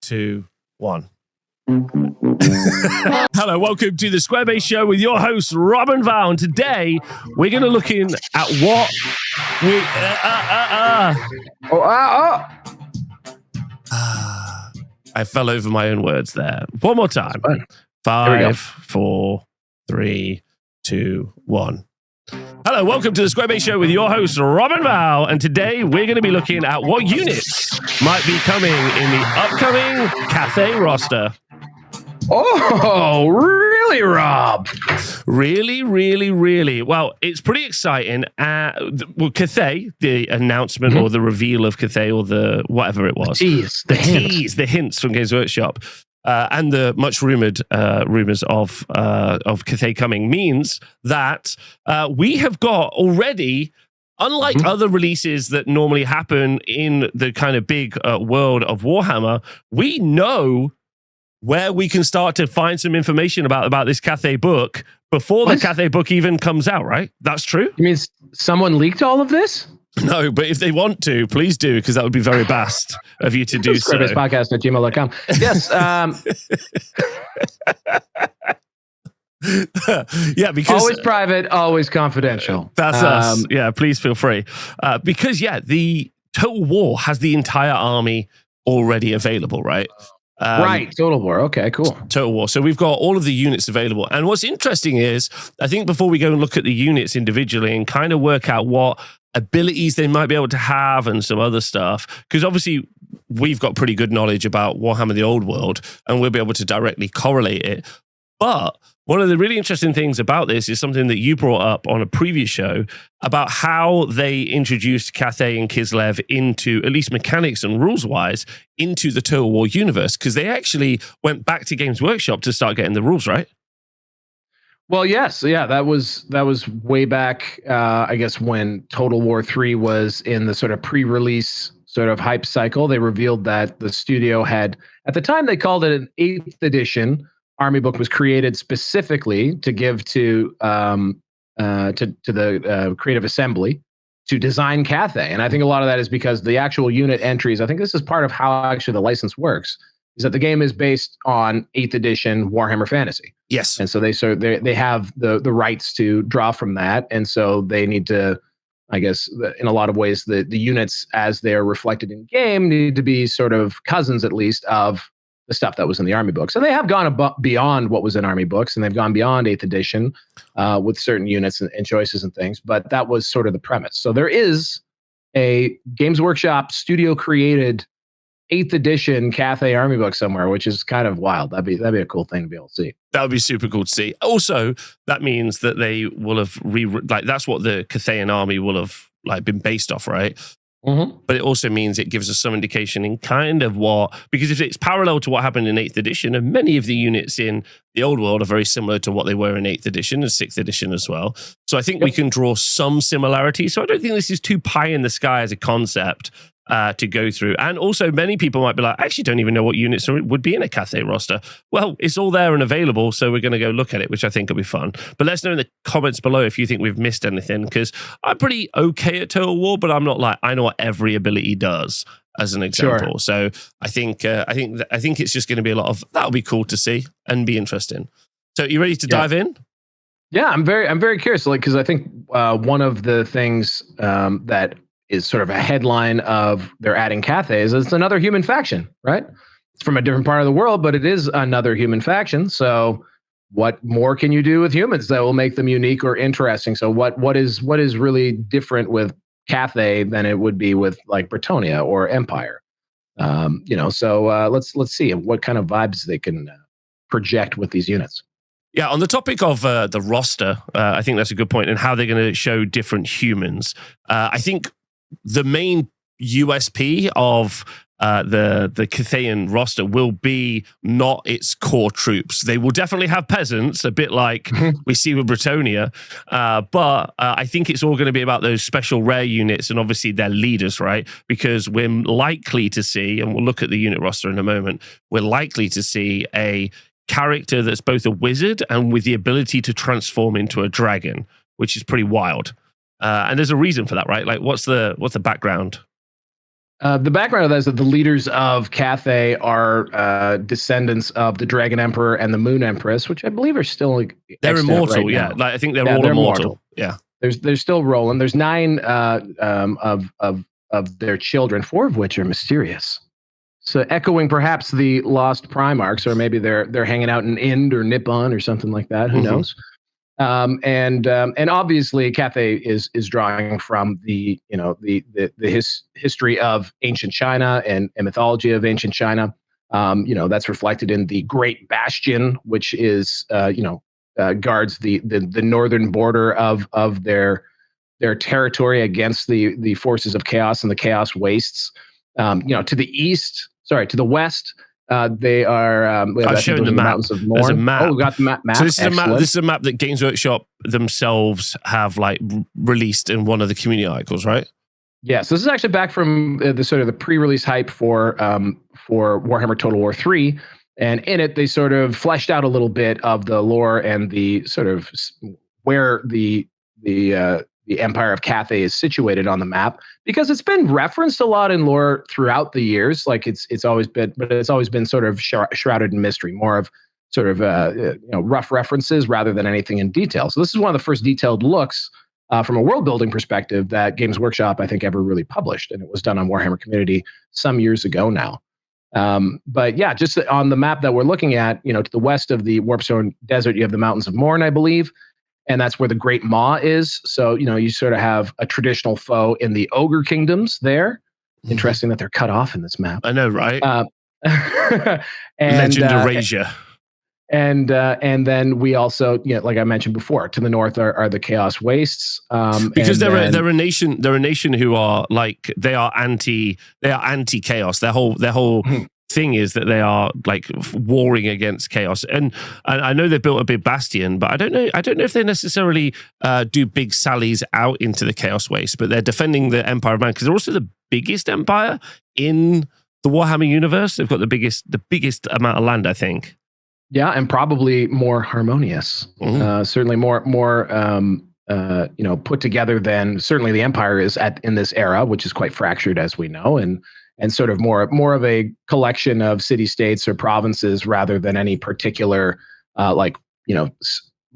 2, 1. Hello, welcome to the Square Base Show with your hosts, Rob and Val. And today, we're going to look in at what we... I fell over my own words there. One more time. 5, 4, 3, 2, 1. Hello, welcome to the Square Base Show with your hosts, Rob and Val. And today, we're going to be looking at what units might be coming in the upcoming Cathay roster. Oh, really, Rob? Really. Well, it's pretty exciting. Cathay, the announcement or the reveal of Cathay or the whatever it was. The hints from Games Workshop. And the much rumored rumors of Cathay coming means that we have got already, unlike other releases that normally happen in the kind of big world of Warhammer, we know where we can start to find some information about this Cathay book before the Cathay book even comes out, right? That's true? You mean someone leaked all of this? No, but if they want to, please do, because that would be very best of you to do so. Podcast@gmail.com. Yes. Yeah, because always private, always confidential. That's us. Yeah, please feel free. Because the Total War has the entire army already available, right? Right, Total War. Okay, cool. Total War. So we've got all of the units available. And what's interesting is, I think before we go and look at the units individually and kind of work out what abilities they might be able to have and some other stuff, because obviously we've got pretty good knowledge about Warhammer The Old World and we'll be able to directly correlate it. But one of the really interesting things about this is something that you brought up on a previous show about how they introduced Cathay and Kislev into, at least mechanics and rules-wise, into the Total War universe, because they actually went back to Games Workshop to start getting the rules, right? Well, yes. Yeah, that was way back, I guess, when Total War 3 was in the sort of pre-release sort of hype cycle. They revealed that the studio had, at the time they called it an 8th edition, Army book was created specifically to give to the Creative Assembly to design Cathay. And I think a lot of that is because the actual unit entries, I think this is part of how actually the license works, is that the game is based on 8th edition Warhammer Fantasy. Yes. And so they have the rights to draw from that. And so they need to, I guess, in a lot of ways, the units as they're reflected in game need to be sort of cousins, at least, of the stuff that was in the Army books. And they have gone beyond what was in Army books, and they've gone beyond 8th edition with certain units and choices and things. But that was sort of the premise. So there is a Games Workshop studio created 8th edition Cathay Army book somewhere, which is kind of wild. That'd be a cool thing to be able to see. That would be super cool to see. Also, that means that they will have that's what the Cathayan army will have been based off, right? Mm-hmm. But it also means it gives us some indication in kind of what, because if it's parallel to what happened in 8th edition, and many of the units in the Old World are very similar to what they were in 8th edition and 6th edition as well. So I think we can draw some similarities. So I don't think this is too pie in the sky as a concept to go through. And also many people might be like, I actually don't even know what units would be in a Cathay roster. Well, it's all there and available, so we're going to go look at it, which I think will be fun. But let us know in the comments below if you think we've missed anything, because I'm pretty okay at Total War, but I'm not like, I know what every ability does, as an example. Sure. So I think it's just going to be a lot of, that'll be cool to see and be interesting. So you ready to dive in? Yeah, I'm very curious, because I think one of the things that is sort of a headline of they're adding Cathay is it's another human faction, right? It's from a different part of the world, but it is another human faction. So what more can you do with humans that will make them unique or interesting? So what is really different with Cathay than it would be with like Bretonnia or Empire? So let's see what kind of vibes they can project with these units. Yeah, on the topic of the roster, I think that's a good point, and how they're going to show different humans. I think the main USP of the Cathayan roster will be not its core troops. They will definitely have peasants, a bit like we see with Bretonnia, but I think it's all going to be about those special rare units and obviously their leaders, right? Because we're likely to see, and we'll look at the unit roster in a moment, we're likely to see a character that's both a wizard and with the ability to transform into a dragon, which is pretty wild. And there's a reason for that, right? Like, what's the background? The background of that is that the leaders of Cathay are descendants of the Dragon Emperor and the Moon Empress, which I believe are still they're immortal. right yeah, now. like I think they're all immortal. Yeah, they're still rolling. There's 9 of their children, 4 of which are mysterious. So echoing perhaps the lost Primarchs, or maybe they're hanging out in Ind or Nippon or something like that. Who knows? And obviously Cathay is drawing from the history of ancient China and mythology of ancient China. That's reflected in the Great Bastion, which is guards the northern border of their territory against the forces of chaos and the chaos wastes. To the west. They are. I've shown the map. Mountains of Morn. There's a map. Oh, we got the map. So this is a map. This is a map that Games Workshop themselves have released in one of the community articles, right? Yes, this is actually back from the sort of the pre-release hype for Warhammer Total War 3, and in it they sort of fleshed out a little bit of the lore and the sort of where the Empire of Cathay is situated on the map, because it's been referenced a lot in lore throughout the years. Like it's always been sort of shrouded in mystery, more of sort of rough references rather than anything in detail. So this is one of the first detailed looks from a world building perspective that Games Workshop I think ever really published, and it was done on Warhammer Community some years ago now. But yeah, just on the map that we're looking at, to the west of the Warpstone Desert, you have the Mountains of Morn, I believe. And that's where the Great Maw is. So, you sort of have a traditional foe in the Ogre Kingdoms there. Interesting that they're cut off in this map. I know, right? And, Legend Erasure. And then we also, like I mentioned before, to the north are the Chaos Wastes. Because they're a nation. They're a nation who are they are anti-chaos. Their whole thing is that they are warring against chaos, and I know they've built a big bastion, but I don't know if they necessarily do big sallies out into the chaos waste, but they're defending the Empire of Man, because they're also the biggest empire in the Warhammer universe. They've got the biggest amount of land, I think. Yeah, and probably more harmonious. Certainly more put together than certainly the Empire is in this era, which is quite fractured, as we know, and sort of more of a collection of city-states or provinces rather than any particular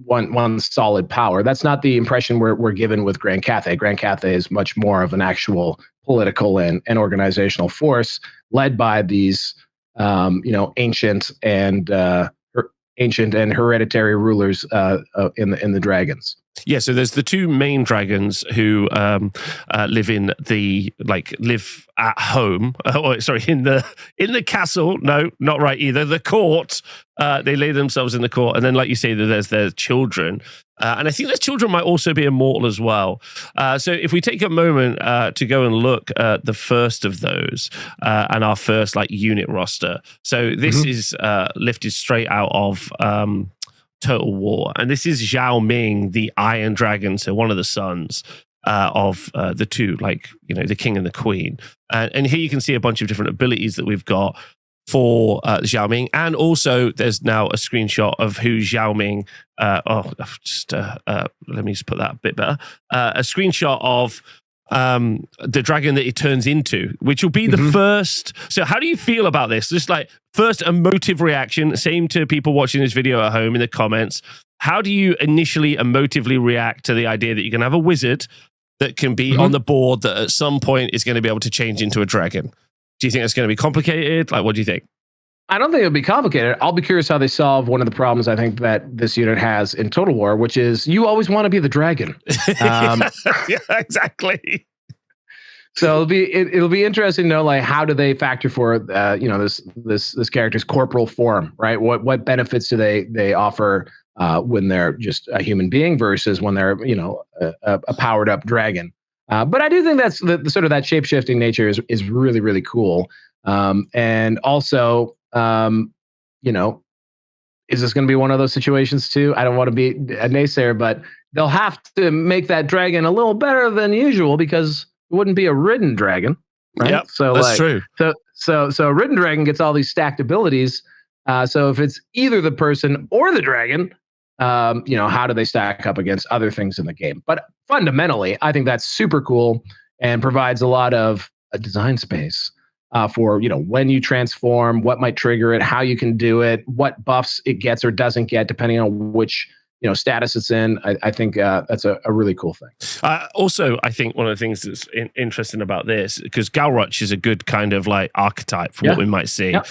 one solid power. That's not the impression we're given with Grand Cathay. Grand Cathay is much more of an actual political and organizational force led by these ancient and hereditary rulers in the dragons. Yeah, so there's the 2 main dragons who live at home. In the castle. No, not right either. The court. They lay themselves in the court, and then, like you say, there's their children, and I think their children might also be immortal as well. So if we take a moment to go and look at the first of those and our first unit roster. So this is lifted straight out of Total War, and this is Zhao Ming, the Iron Dragon, so one of the sons of the 2, the king and the queen. And here you can see a bunch of different abilities that we've got for Zhao Ming, and also there's now a screenshot of who Zhao Ming. Let me just put that a bit better. A screenshot of the dragon that it turns into, which will be the first. So how do you feel about this? Just first emotive reaction, same to people watching this video at home in the comments. How do you initially emotively react to the idea that you can have a wizard that can be on the board that at some point is going to be able to change into a dragon? Do you think it's going to be complicated? What do you think? I don't think it'll be complicated. I'll be curious how they solve one of the problems I think that this unit has in Total War, which is you always want to be the dragon. Yeah, exactly. So it'll be interesting to know how do they factor for this character's corporal form, right? What benefits do they offer when they're just a human being versus when they're a powered up dragon? But I do think that's the sort of that shape-shifting nature is really, really cool. And also, is this going to be one of those situations too? I don't want to be a naysayer, but they'll have to make that dragon a little better than usual because it wouldn't be a ridden dragon, right? Yep, so that's true. So a ridden dragon gets all these stacked abilities. So if it's either the person or the dragon, how do they stack up against other things in the game? But fundamentally, I think that's super cool and provides a lot of a design space for when you transform, what might trigger it, how you can do it, what buffs it gets or doesn't get, depending on which status it's in. I think that's a really cool thing. Also, I think one of the things that's interesting about this, because Galroch is a good kind of like archetype for what we might see. Yeah.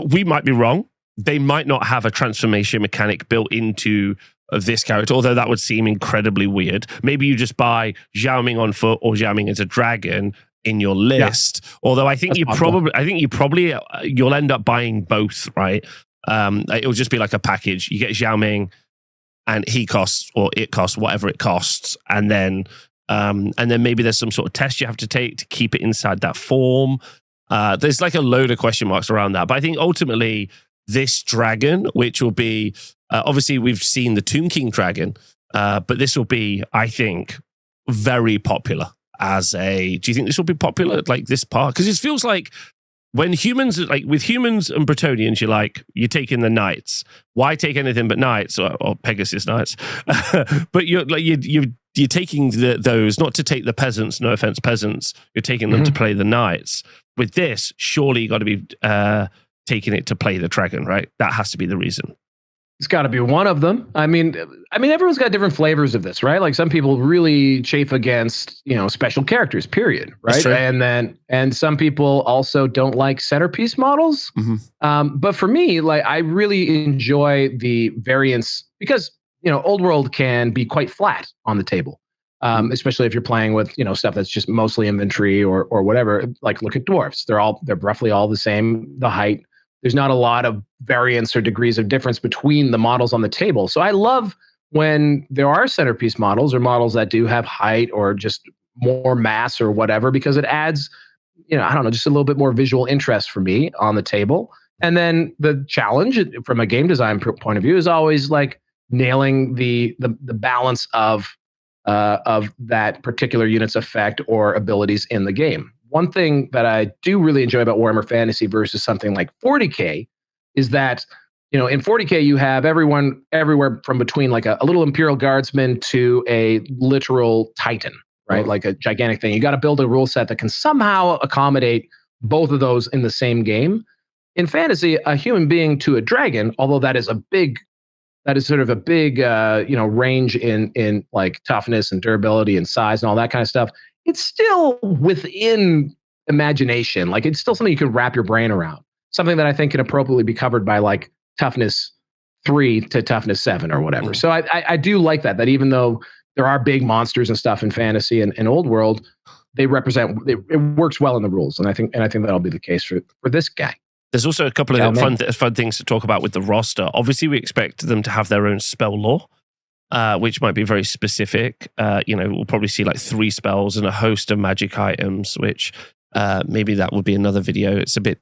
We might be wrong. They might not have a transformation mechanic built into this character, although that would seem incredibly weird. Maybe you just buy Zhao Ming on foot or Zhao Ming as a dragon in your list. Yeah. Although I think you'll end up buying both, right? It'll just be like a package. You get Zhao Ming, and he costs or it costs whatever it costs, and then maybe there's some sort of test you have to take to keep it inside that form. There's like a load of question marks around that, but I think ultimately this dragon, which will be obviously we've seen the Tomb King dragon, but this will be, I think, very popular as a. Do you think this will be popular like this part? Because it feels like. When humans, like with humans and Bretonians, you're taking the knights. Why take anything but knights or Pegasus knights? But you're taking those not to take the peasants. No offense, peasants. You're taking them to play the knights. With this, surely you got to be taking it to play the dragon, right? That has to be the reason. It's got to be one of them. I mean, everyone's got different flavors of this, right? Like some people really chafe against, special characters, period, right? And some people also don't like centerpiece models. Mm-hmm. But for me, like I really enjoy the variance because, Old World can be quite flat on the table, especially if you're playing with, stuff that's just mostly inventory or whatever. Like look at dwarves; they're roughly all the same, the height. There's not a lot of variance or degrees of difference between the models on the table. So I love when there are centerpiece models or models that do have height or just more mass or whatever, because it adds, I don't know, just a little bit more visual interest for me on the table. And then the challenge from a game design point of view is always like nailing the balance of that particular unit's effect or abilities in the game. One thing that I do really enjoy about Warhammer Fantasy versus something like 40K is that, in 40K you have everyone everywhere from between like a little Imperial Guardsman to a literal Titan, right? Like a gigantic thing. You got to build a rule set that can somehow accommodate both of those in the same game. In fantasy, a human being to a dragon, although that is sort of a big range in like toughness and durability and size and all that kind of stuff. It's still within imagination. Like it's still something you can wrap your brain around. Something that I think can appropriately be covered by like toughness 3 to toughness 7 or whatever. So I do like that even though there are big monsters and stuff in fantasy and Old World, it works well in the rules. And I think that'll be the case for this guy. There's also a couple of fun things to talk about with the roster. Obviously, we expect them to have their own spell lore. Which might be very specific. We'll probably see like 3 spells and a host of magic items, which maybe that would be another video. It's a bit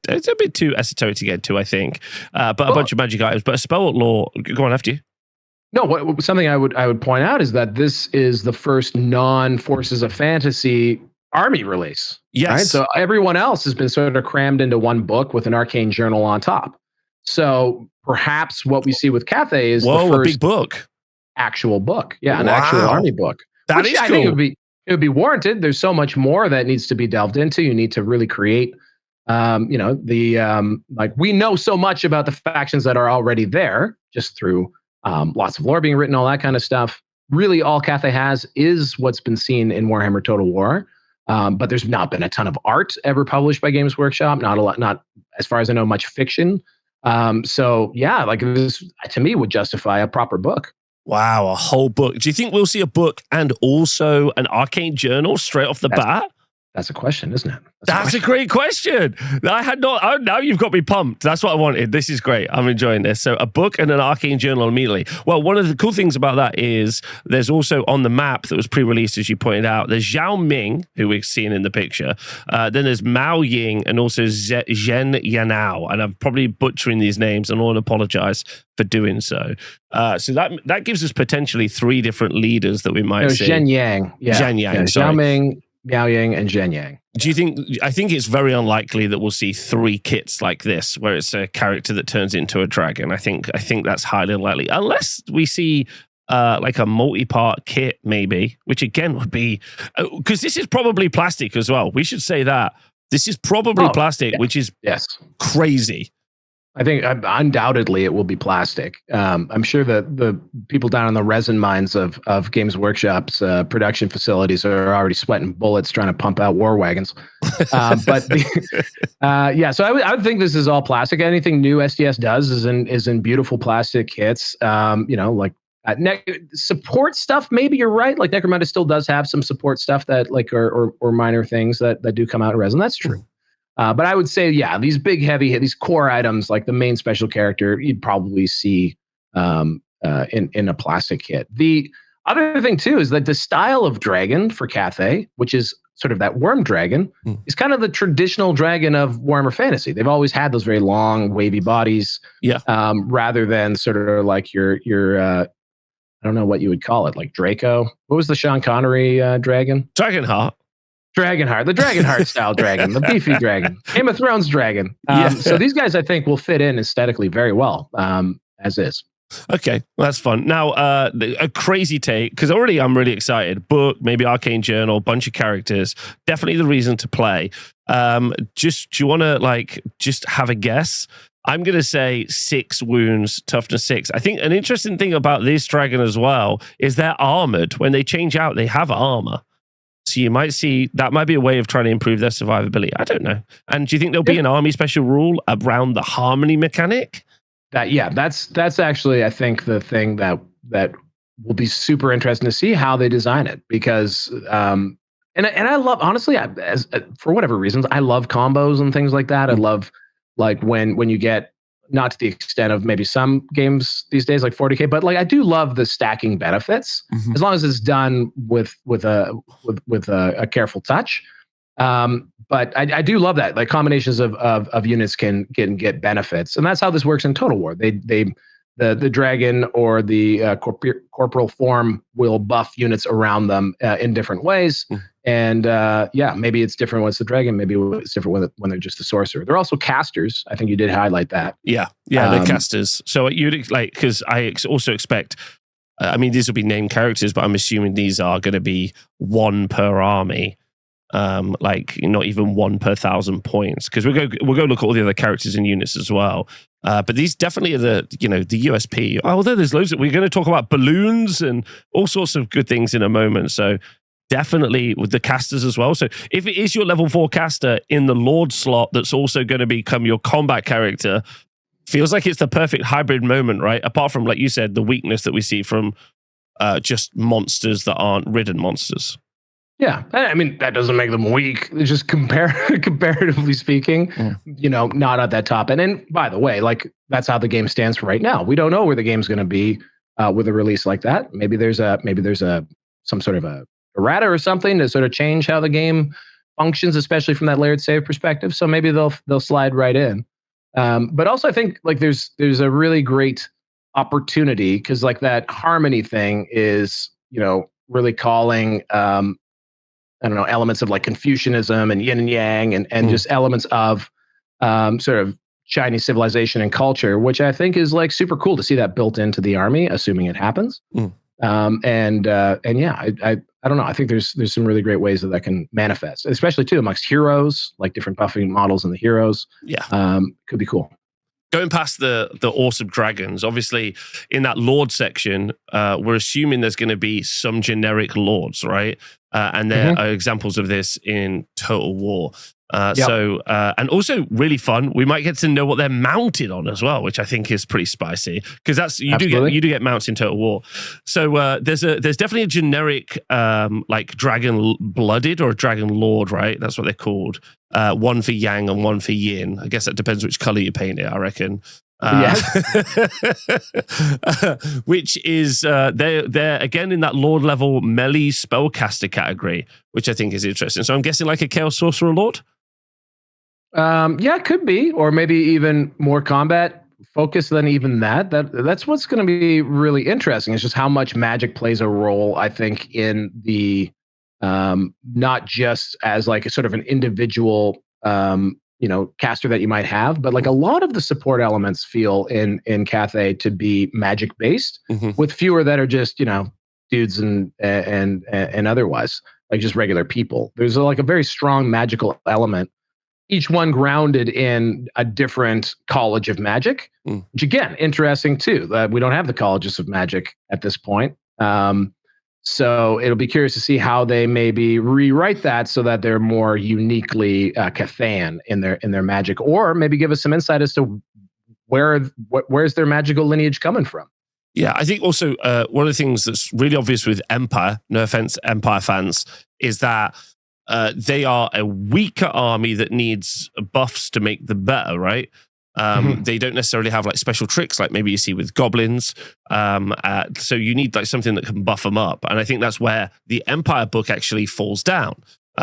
too esoteric to get into, I think. But a bunch of magic items. But a spell lore, go on after you. No, something I would point out is that this is the first non-Forces of Fantasy army release. Yes. Right? So everyone else has been sort of crammed into one book with an arcane journal on top. So perhaps what we see with Cathay is the first a big book. Actual book. Yeah, an actual army book. That is cool. I think it would be warranted. There's so much more that needs to be delved into. You need to really create we know so much about the factions that are already there just through lots of lore being written, all that kind of stuff. Really all Cathay has is what's been seen in Warhammer Total War. But there's not been a ton of art ever published by Games Workshop. Not as far as I know, much fiction. So yeah, like this to me would justify a proper book. Wow, a whole book. Do you think we'll see a book and also an arcane journal straight off the bat? That's a question, isn't it? That's a great question. I had not. Oh, now you've got me pumped. That's what I wanted. This is great. I'm enjoying this. So a book and an arcane journal immediately. Well, one of the cool things about that is there's also on the map that was pre-released, as you pointed out, there's Zhao Ming, who we've seen in the picture. Then there's Mao Ying and also Zhen Yanao. And I'm probably butchering these names and I want to apologize for doing so. So that gives us potentially 3 different leaders that we might see. Zhen Yang. Yeah. Zhen Yang, sorry. Zhao Ming, Miao Ying, and Zhen Yang. Do you think? I think it's very unlikely that we'll see 3 kits like this, where it's a character that turns into a dragon. I think that's highly unlikely, unless we see like a multi-part kit, maybe, which again would be because this is probably plastic as well. We should say that this is probably plastic, which is crazy. I think undoubtedly it will be plastic. I'm sure that the people down in the resin mines of Games Workshop's production facilities are already sweating bullets trying to pump out war wagons. So I would think this is all plastic. Anything new SDS does is in beautiful plastic kits. Support stuff. Maybe you're right. Like Necromunda still does have some support stuff that or minor things that do come out in resin. That's true. But I would say, these big, heavy, these core items, like the main special character, you'd probably see in a plastic kit. The other thing, too, is that the style of dragon for Cathay, which is sort of that worm dragon, is kind of the traditional dragon of Warhammer Fantasy. They've always had those very long, wavy bodies, rather than sort of like your I don't know what you would call it, like Draco. What was the Sean Connery dragon? Dragonheart. Dragonheart, the Dragonheart style dragon, the beefy dragon, Game of Thrones dragon. So these guys, I think, will fit in aesthetically very well, as is. Okay, that's fun. Now, a crazy take, because already I'm really excited. Book, maybe Arcane Journal, bunch of characters. Definitely the reason to play. Do you want to just have a guess? I'm going to say 6 wounds, toughness 6. I think an interesting thing about this dragon as well is they're armored. When they change out, they have armor. So you might see that might be a way of trying to improve their survivability. I don't know. And do you think there'll be an army special rule around the harmony mechanic? That's actually, I think, the thing that will be super interesting to see how they design it, because and I love, honestly, for whatever reasons, I love combos and things like that. I love when you get, not to the extent of maybe some games these days like 40K, but I do love the stacking benefits, as long as it's done with a careful touch. But I do love that, like combinations of units can get benefits, and that's how this works in Total War. The dragon or the corporal form will buff units around them in different ways. And maybe it's different when it's the dragon. Maybe it's different when they're just the sorcerer. They're also casters. I think you did highlight that. Yeah, they're casters. So you'd because I also expect. I mean, these will be named characters, but I'm assuming these are going to be 1 per army. Not even 1 per 1,000 points, because we'll go look at all the other characters and units as well. But these definitely are the USP. Although there's loads we're going to talk about balloons and all sorts of good things in a moment. So definitely with the casters as well. So if it is your level 4 caster in the Lord slot, that's also going to become your combat character, feels like it's the perfect hybrid moment, right? Apart from, like you said, the weakness that we see from just monsters that aren't ridden monsters. Yeah, I mean, that doesn't make them weak. It's just comparatively speaking, not at that top. And then, by the way, that's how the game stands for right now. We don't know where the game's going to be with a release like that. Maybe there's some sort of a errata or something to sort of change how the game functions, especially from that layered save perspective. So maybe they'll slide right in. But also, I think there's a really great opportunity, because that harmony thing is really calling. I don't know, elements of Confucianism and yin and yang and just elements of sort of Chinese civilization and culture, which I think is super cool to see that built into the army, assuming it happens. I don't know. I think there's some really great ways that can manifest, especially too amongst heroes, like different buffing models in the heroes. Yeah. Could be cool. Going past the awesome dragons, obviously in that Lord section, we're assuming there's going to be some generic lords, right? And there are examples of this in Total War. And also really fun. We might get to know what they're mounted on as well, which I think is pretty spicy, because you do get mounts in Total War. So there's definitely a generic dragon blooded or a dragon lord, right? That's what they're called. 1 for yang and 1 for yin. I guess that depends which color you paint it, I reckon. Which is they're again in that Lord level melee spellcaster category, which I think is interesting. So I'm guessing a Chaos Sorcerer Lord. It could be, or maybe even more combat focused than even that. That's what's going to be really interesting. It's just how much magic plays a role, I think, in the not just as a sort of an individual caster that you might have, but like a lot of the support elements feel in Cathay to be magic based, with fewer that are just dudes and otherwise like just regular people. There's like a very strong magical element, each one grounded in a different college of magic, which again, interesting too, that we don't have the colleges of magic at this point. So it'll be curious to see how they maybe rewrite that so that they're more uniquely Cathayan in their magic, or maybe give us some insight as to where's their magical lineage coming from. Yeah, I think also one of the things that's really obvious with Empire, no offense, Empire fans, is that they are a weaker army that needs buffs to make them better, right? They don't necessarily have like special tricks like maybe you see with goblins. So you need like something that can buff them up. And I think that's where the Empire book actually falls down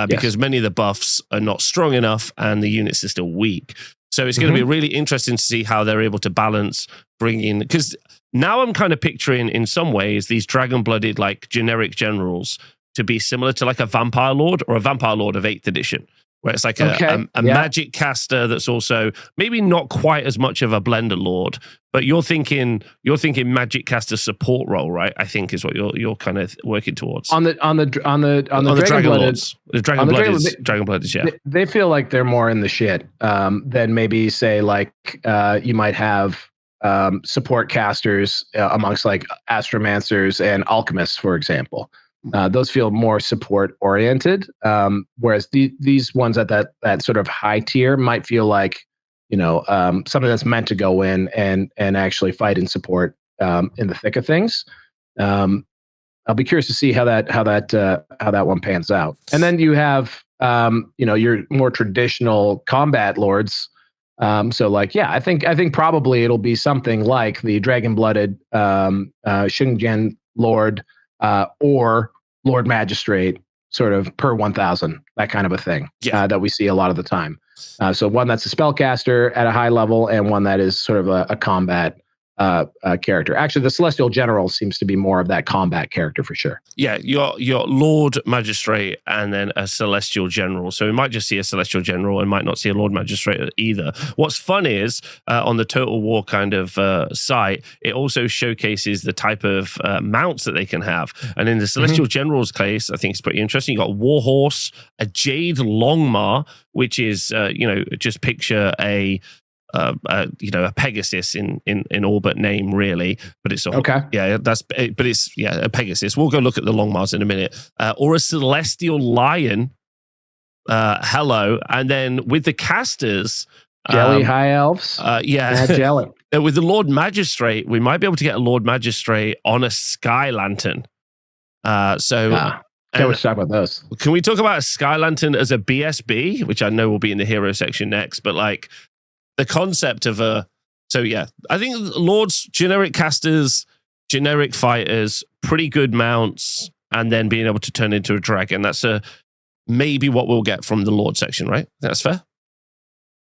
because many of the buffs are not strong enough and the units are still weak. So it's going to be really interesting to see how they're able to balance bringing, because now I'm kind of picturing in some ways these dragon-blooded like generic generals to be similar to like a vampire lord or a vampire lord of 8th edition, where it's like a magic caster that's also maybe not quite as much of a blender lord, but you're thinking magic caster support role, right? I think is what you're kind of working towards on the dragon lords, the dragon blooded, yeah. They feel like they're more in the shit than maybe say like you might have support casters amongst like astromancers and alchemists, for example. Those feel more support oriented, whereas these ones at that sort of high tier might feel like something that's meant to go in and actually fight and support in the thick of things. I'll be curious to see how that one pans out. And then you have your more traditional combat lords. So like I think probably it'll be something like the dragon blooded Shingen Lord. Or Lord Magistrate, sort of per 1,000, that kind of a thing that we see a lot of the time. So one that's a spellcaster at a high level, and one that is sort of a combat character. Actually, the Celestial General seems to be more of that combat character for sure. Yeah, your Lord Magistrate and then a Celestial General. So we might just see a Celestial General and might not see a Lord Magistrate either. What's fun is on the Total War kind of site, it also showcases the type of mounts that they can have. And in the Celestial General's case, I think it's pretty interesting. You got a Warhorse, a Jade Longmar, which is just picture a Pegasus in all but name, really, but it's a Pegasus. We'll go look at the Longmars in a minute, or a Celestial Lion. Hello, and then with the casters, Jelly High Elves, Jelly. With the Lord Magistrate, we might be able to get a Lord Magistrate on a Sky Lantern. Can't we talk about those? Can we talk about a Sky Lantern as a BSB, which I know will be in the hero section next, but like. The concept of I think Lords, generic casters, generic fighters, pretty good mounts, and then being able to turn into a dragon. That's maybe what we'll get from the Lord section, right? That's fair?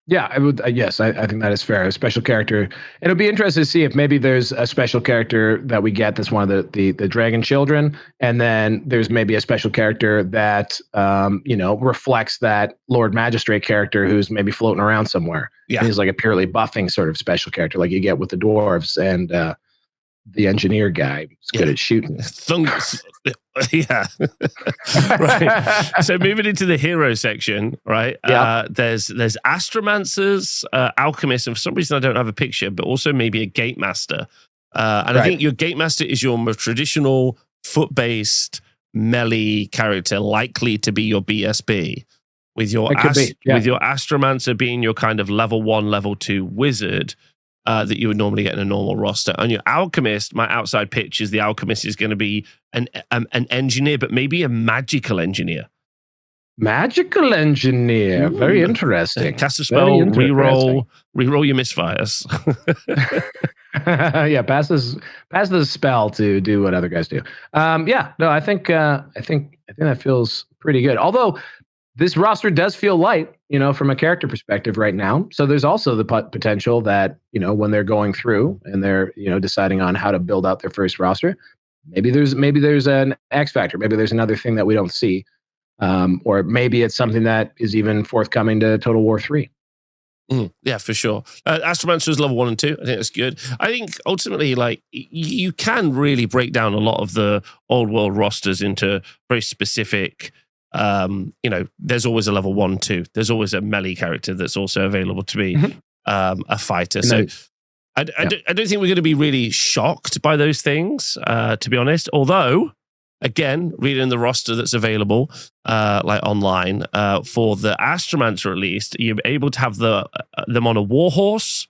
Yeah, I would. Yes, I think that is fair. A special character. It'll be interesting to see if maybe there's a special character that we get that's one of the dragon children, and then there's maybe a special character that reflects that Lord Magistrate character who's maybe floating around somewhere. Yeah, and he's like a purely buffing sort of special character, like you get with the dwarves and the engineer guy is good at shooting. Yeah. Right. So moving into the hero section, right? Yeah. There's astromancers, alchemists, and for some reason I don't have a picture, but also maybe a gatemaster. And I think your gatemaster is your more traditional foot-based melee character, likely to be your BSB. With your astromancer being your kind of level 1, level 2 wizard. That you would normally get in a normal roster. And your alchemist, my outside pitch is the alchemist is going to be an engineer, but maybe a magical engineer. Magical engineer. Ooh. Very interesting. Cast a spell, reroll your misfires. Pass the spell to do what other guys do. I think that feels pretty good. Although this roster does feel light, from a character perspective right now. So there's also the potential that, when they're going through and they're, deciding on how to build out their first roster, maybe there's an X factor. Maybe there's another thing that we don't see. Or maybe it's something that is even forthcoming to Total War 3. Yeah, for sure. Astromancer is level 1 and 2. I think that's good. I think ultimately, like, you can really break down a lot of the old world rosters into very specific. There's always a level 1, 2. There's always a melee character that's also available to be a fighter. And then, I don't think we're going to be really shocked by those things, to be honest. Although, again, reading the roster that's available, like online, for the Astromancer at least, you're able to have them on a warhorse,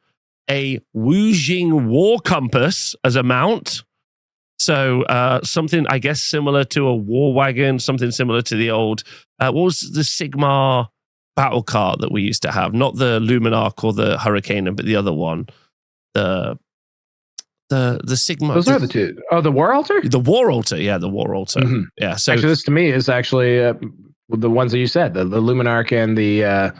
a Wuxing war compass as a mount. So something, I guess, similar to a war wagon, something similar to the old, what was the Sigmar battle cart that we used to have? Not the Luminarch or the Hurricane, but the other one. The Sigma. Those are the two. Oh, the War Altar? The War Altar, yeah, the War Altar. Mm-hmm. Yeah. So actually, this to me is actually the ones that you said, the Luminarch and the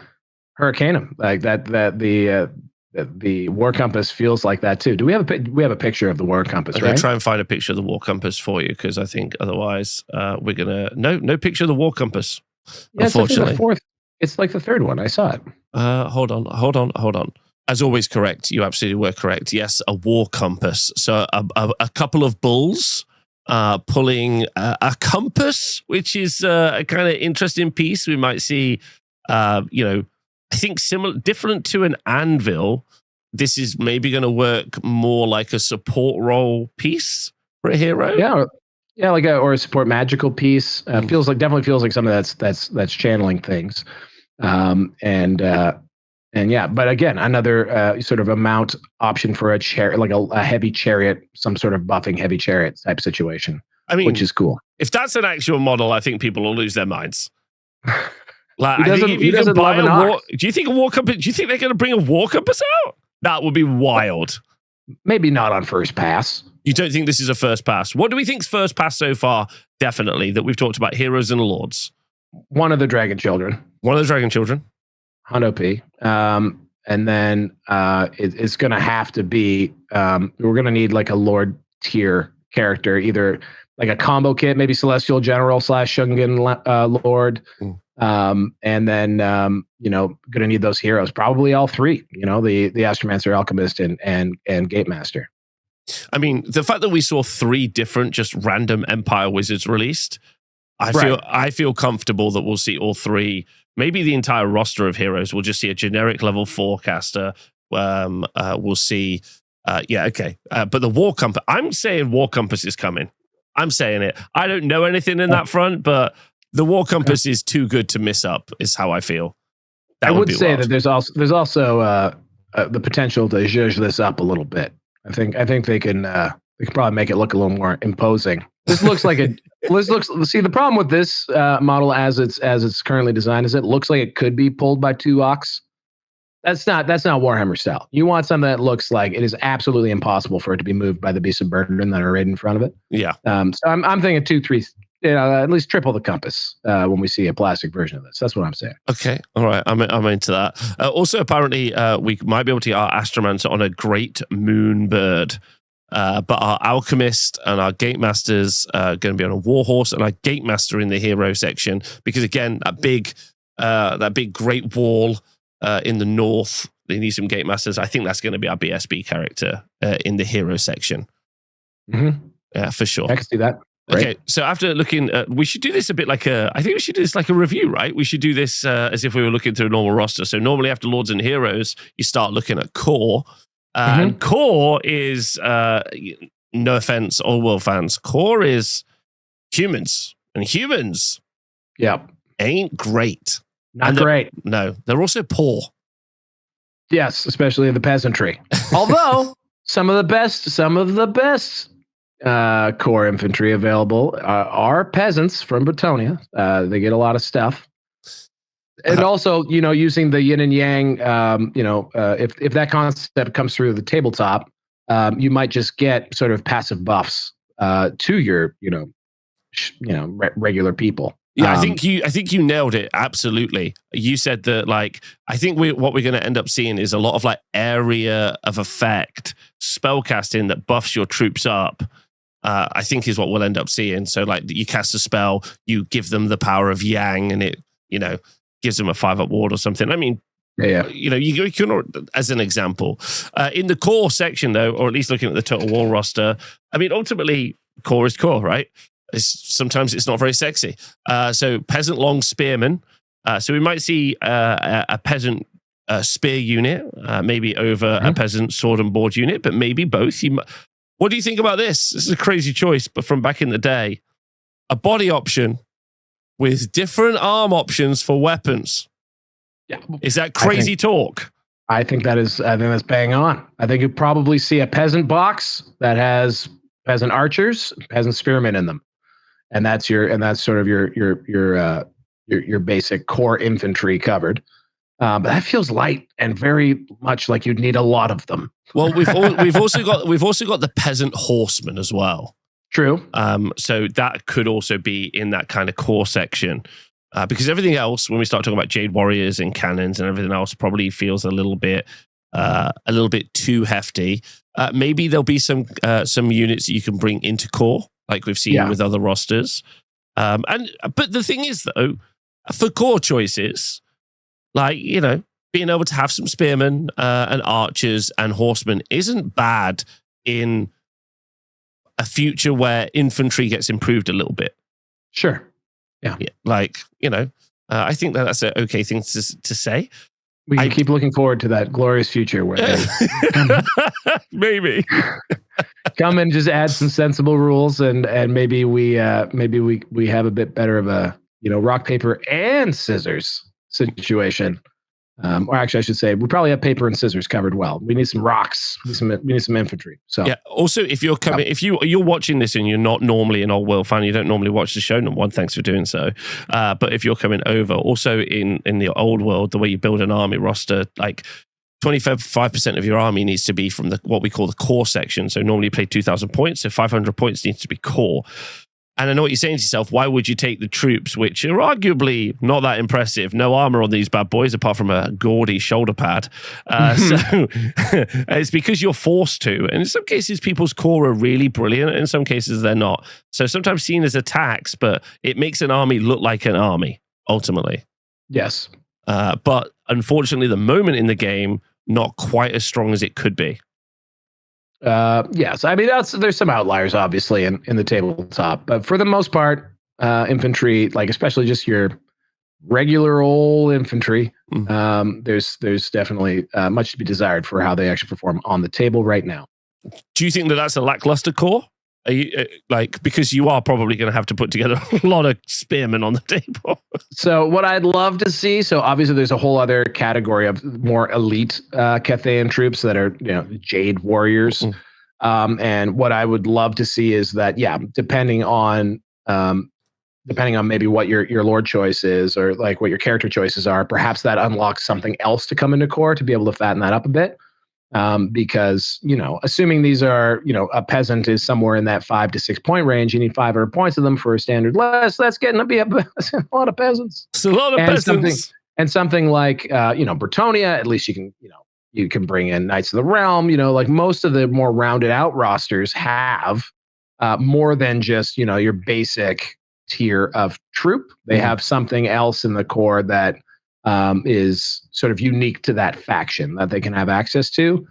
Hurricanum. Like that the War Compass feels like that too. Do we have a picture of the War Compass? I'm gonna try and find a picture of the War Compass for you, because I think otherwise we're gonna no picture of the War Compass. Yeah, unfortunately, it's like the third one. I saw it. Hold on. As always, correct. You absolutely were correct. Yes, a war compass. So a couple of bulls pulling a compass, which is a kind of interesting piece. We might see, I think different to an anvil. This is maybe going to work more like a support role piece for a hero. Yeah, like or a support magical piece. Definitely feels like something that's channeling things, And yeah, but again, another sort of a mount option for a chariot, like a heavy chariot, some sort of buffing heavy chariot type situation. I mean, which is cool. If that's an actual model, I think people will lose their minds. Like, do you think a war compass? Do you think they're going to bring a war compass out? That would be wild. Maybe not on first pass. You don't think this is a first pass? What do we think's first pass so far? Definitely that we've talked about heroes and lords. One of the Dragon Children. Hunt OP. And then it's going to have to be, we're going to need like a Lord tier character, either like a combo kit, maybe Celestial General / Shungan Lord. And then, going to need those heroes, probably all three, the Astromancer, Alchemist, and Gatemaster. I mean, the fact that we saw 3 different just random Empire Wizards released, I feel comfortable that we'll see all 3. Maybe the entire roster of heroes. We'll just see a generic level 4 caster. We'll see. But the War Compass, I'm saying War Compass is coming. I'm saying it. I don't know anything in that front, but the War Compass is too good to miss up, is how I feel. I would say wild. That there's also the potential to zhuzh this up a little bit. I think they can probably make it look a little more imposing. This looks like see, the problem with this model as it's currently designed is it looks like it could be pulled by 2 Ox. That's not Warhammer style. You want something that looks like it is absolutely impossible for it to be moved by the beasts of burden that are right in front of it. Yeah. So I'm thinking 2, 3, at least triple the compass when we see a plastic version of this. That's what I'm saying. Okay. All right. I'm into that. Also, apparently, we might be able to get our Astromancer on a great moon bird. But our Alchemist and our Gatemasters are going to be on a Warhorse, and our Gatemaster in the hero section, because again, that big Great Wall in the north, they need some Gatemasters. I think that's going to be our BSB character in the hero section. Mm-hmm. Yeah, for sure. I can see that. Right. Okay, so after looking, we should do this a bit like I think we should do this like a review, right? We should do this as if we were looking through a normal roster. So normally after Lords and Heroes, you start looking at core. And core is, no offense, Old World fans, core is humans. And humans ain't great. Not great. No, they're also poor. Yes, especially the peasantry. Although some of the best core infantry available are peasants from Bretonia. They get a lot of stuff. And also, using the yin and yang, if that concept comes through the tabletop, you might just get sort of passive buffs to your, regular people. Yeah, I think you nailed it. Absolutely. You said that, I think what we're going to end up seeing is a lot of area of effect spellcasting that buffs your troops up. I think is what we'll end up seeing. So you cast a spell, you give them the power of yang, and it, gives them a 5-up ward or something. I mean, Yeah. You can, as an example, in the core section though, or at least looking at the Total War roster, I mean, ultimately, core is core, right? Sometimes it's not very sexy. So peasant long spearman. So we might see a peasant spear unit, maybe over a peasant sword and board unit, but maybe both. What do you think about this? This is a crazy choice, but from back in the day, a body option with different arm options for weapons. Yeah. Is that crazy talk? I think that's bang on. I think you probably see a peasant box that has peasant archers, peasant spearmen in them. And that's sort of your basic core infantry covered. But that feels light and very much like you'd need a lot of them. Well, we've also got the peasant horseman as well. True. So that could also be in that kind of core section, because everything else, when we start talking about Jade warriors and cannons and everything else, probably feels a little bit too hefty. Maybe there'll be some units that you can bring into core, like we've seen with other rosters. But the thing is, though, for core choices, like being able to have some spearmen and archers and horsemen isn't bad in a future where infantry gets improved a little bit. Sure. Yeah. I think that's an okay thing to say. We can keep looking forward to that glorious future where they maybe come and just add some sensible rules, and maybe we have a bit better of a rock, paper, and scissors situation. Or actually, I should say, we probably have paper and scissors covered well. We need some rocks. We need some infantry. So yeah. Also, if you're coming, if you're watching this and you're not normally an Old World fan, you don't normally watch the show. Number one, thanks for doing so. But if you're coming over, also in the Old World, the way you build an army roster, like 25% of your army needs to be from what we call the core section. So normally you play 2,000 points, so 500 points needs to be core. And I know what you're saying to yourself, why would you take the troops, which are arguably not that impressive? No armor on these bad boys, apart from a gaudy shoulder pad. So it's because you're forced to. And in some cases, people's core are really brilliant. In some cases, they're not. So sometimes seen as attacks, but it makes an army look like an army, ultimately. Yes. But unfortunately, the moment in the game, not quite as strong as it could be. Yes, I mean there's some outliers obviously in the tabletop, but for the most part, infantry, like especially just your regular old infantry, there's definitely much to be desired for how they actually perform on the table right now. Do you think that that's a lackluster core? Are you, because you are probably going to have to put together a lot of spearmen on the table. So what I'd love to see, so obviously there's a whole other category of more elite Cathayan troops that are Jade warriors. And what I would love to see is that, depending on maybe what your lord choice is, or like what your character choices are, perhaps that unlocks something else to come into core to be able to fatten that up a bit. Because, assuming these are, a peasant is somewhere in that 5 to 6 point range, you need 500 points of them for a standard list. That's getting to be a lot of peasants. It's a lot of peasants. Something like, Bretonia, at least you can bring in Knights of the Realm, like most of the more rounded out rosters have more than just, your basic tier of troop. They have something else in the core that is sort of unique to that faction that they can have access to,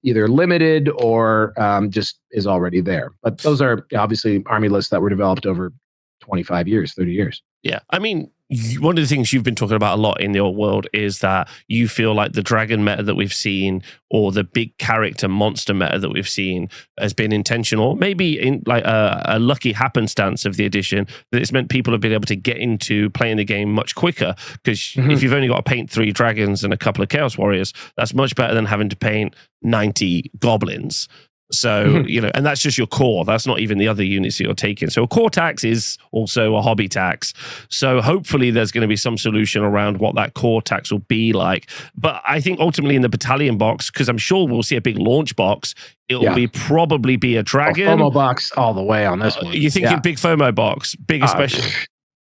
either limited or just is already there. But those are obviously army lists that were developed over 25 years, 30 years. Yeah. I mean, one of the things you've been talking about a lot in the Old World is that you feel like the dragon meta that we've seen, or the big character monster meta that we've seen, has been intentional. Maybe in like a lucky happenstance of the edition, that it's meant people have been able to get into playing the game much quicker. Because if you've only got to paint 3 dragons and a couple of Chaos Warriors, that's much better than having to paint 90 goblins. So, and that's just your core. That's not even the other units that you're taking. So a core tax is also a hobby tax. So hopefully there's going to be some solution around what that core tax will be like. But I think ultimately in the battalion box, because I'm sure we'll see a big launch box, it'll probably be a dragon. FOMO box all the way on this one. You're thinking big FOMO box, big especially?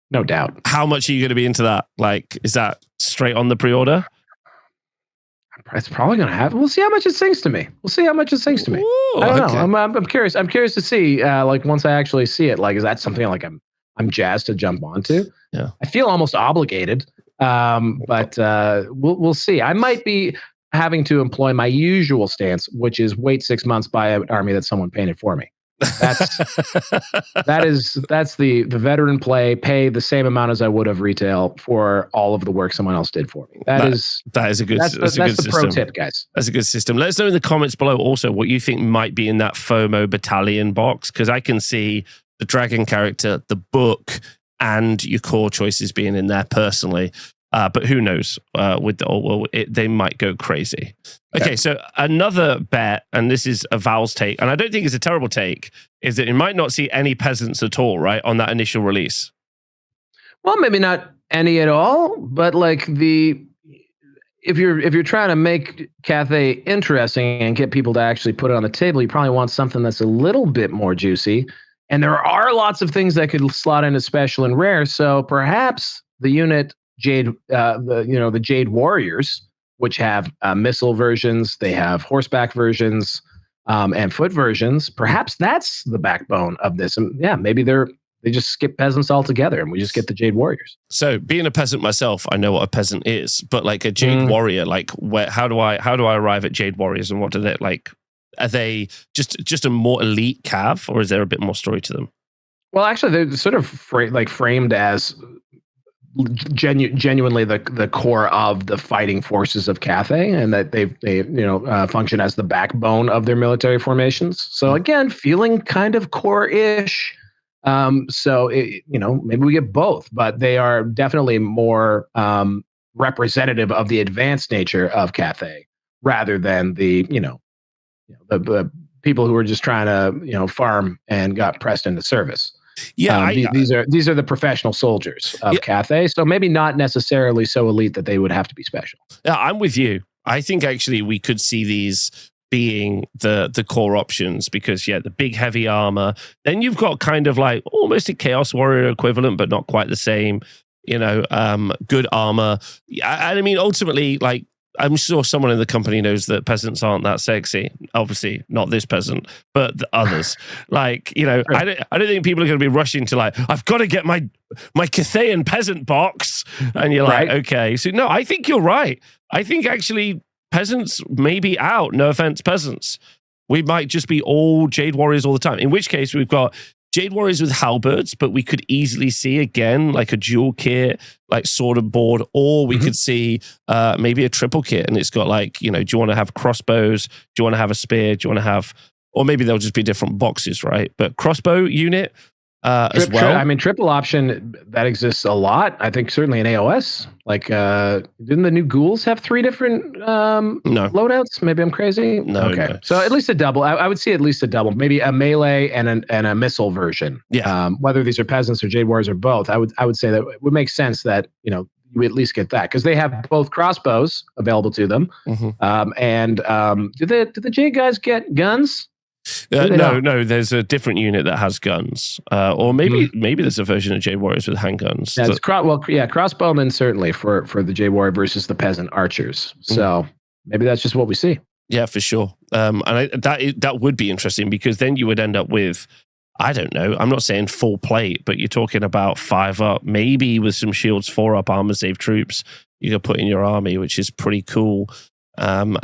No doubt. How much are you going to be into that? Like, is that straight on the pre-order? It's probably going to happen. We'll see how much it sings to me. Ooh, I don't know. I'm curious. I'm curious to see, like, once I actually see it, like, is that something like I'm jazzed to jump onto? Yeah. I feel almost obligated But we'll see. I might be having to employ my usual stance, which is wait 6 months, buy an army that someone painted for me. That's the veteran play. Pay the same amount as I would have retail for all of the work someone else did for me. That is a good. That's the system. Pro tip, guys. That's a good system. Let us know in the comments below also what you think might be in that FOMO battalion box, because I can see the dragon character, the book, and your core choices being in there personally. But who knows? With the old world, they might go crazy. Okay, so another bet, and this is a Val's take, and I don't think it's a terrible take, is that you might not see any peasants at all, right, on that initial release. Well, maybe not any at all, but like if you're trying to make Cathay interesting and get people to actually put it on the table, you probably want something that's a little bit more juicy. And there are lots of things that could slot into special and rare. So perhaps the unit Jade, the Jade Warriors, which have missile versions, they have horseback versions, and foot versions. Perhaps that's the backbone of this. And yeah, maybe they just skip peasants altogether, and we just get the Jade Warriors. So, being a peasant myself, I know what a peasant is, but like a Jade Warrior, like how do I arrive at Jade Warriors, and what do they like? Are they just a more elite cav, or is there a bit more story to them? Well, actually, they're sort of framed as genuinely the core of the fighting forces of Cathay, and that they function as the backbone of their military formations. So again, feeling kind of core-ish. Maybe we get both, but they are definitely more representative of the advanced nature of Cathay rather than the people who are just trying to farm and got pressed into service. Yeah, these are the professional soldiers of Cathay, so maybe not necessarily so elite that they would have to be special. Yeah, I'm with you. I think actually we could see these being the core options, because the big heavy armor. Then you've got kind of like almost a Chaos Warrior equivalent, but not quite the same. Good armor. I mean, ultimately, like, I'm sure someone in the company knows that peasants aren't that sexy. Obviously, not this peasant, but the others. Like, I don't think people are going to be rushing to like, I've got to get my Cathayan peasant box. And you're like, okay. So no, I think you're right. I think actually peasants may be out. No offense, peasants. We might just be all Jade Warriors all the time. In which case, we've got Jade Warriors with halberds, but we could easily see again like a dual kit, like sword and board, or we could see maybe a triple kit, and it's got like, do you want to have crossbows? Do you want to have a spear? Do you want to have, or maybe they'll just be different boxes, right? But crossbow unit as well. I mean, triple option, that exists a lot. I think certainly in AOS. Like, didn't the new ghouls have 3 different loadouts? Maybe I'm crazy. No. Okay, no. so at least a double. I would see at least a double. Maybe a melee and a missile version. Yeah. Whether these are peasants or Jade Warriors or both, I would say that it would make sense that you at least get that, because they have both crossbows available to them. And do the Jade guys get guns? No, there's a different unit that has guns, or maybe there's a version of Jade Warriors with handguns. Crossbowmen certainly for the Jade Warrior versus the peasant archers. So maybe that's just what we see. Yeah, for sure. That would be interesting, because then you would end up with, I don't know, I'm not saying full plate, but you're talking about 5 up, maybe with some shields, 4 up armor save troops you could put in your army, which is pretty cool.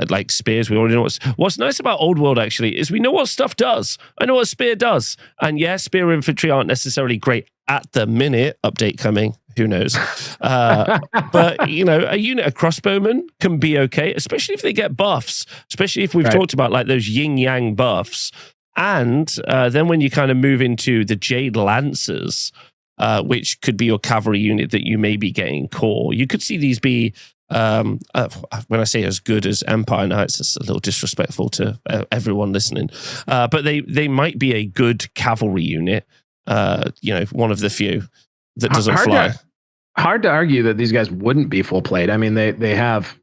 Like spears, we already know what's nice about Old World actually is we know what stuff does. I know what a spear does, and spear infantry aren't necessarily great at the minute. Update coming, who knows? But a unit of crossbowmen can be okay, especially if they get buffs. Especially if we've talked about like those yin yang buffs, and then when you kind of move into the Jade Lancers, which could be your cavalry unit that you may be getting core. You could see these be. When I say as good as Empire Knights, it's a little disrespectful to everyone listening. But they might be a good cavalry unit. One of the few that doesn't fly. Hard to argue that these guys wouldn't be full plate. I mean, they have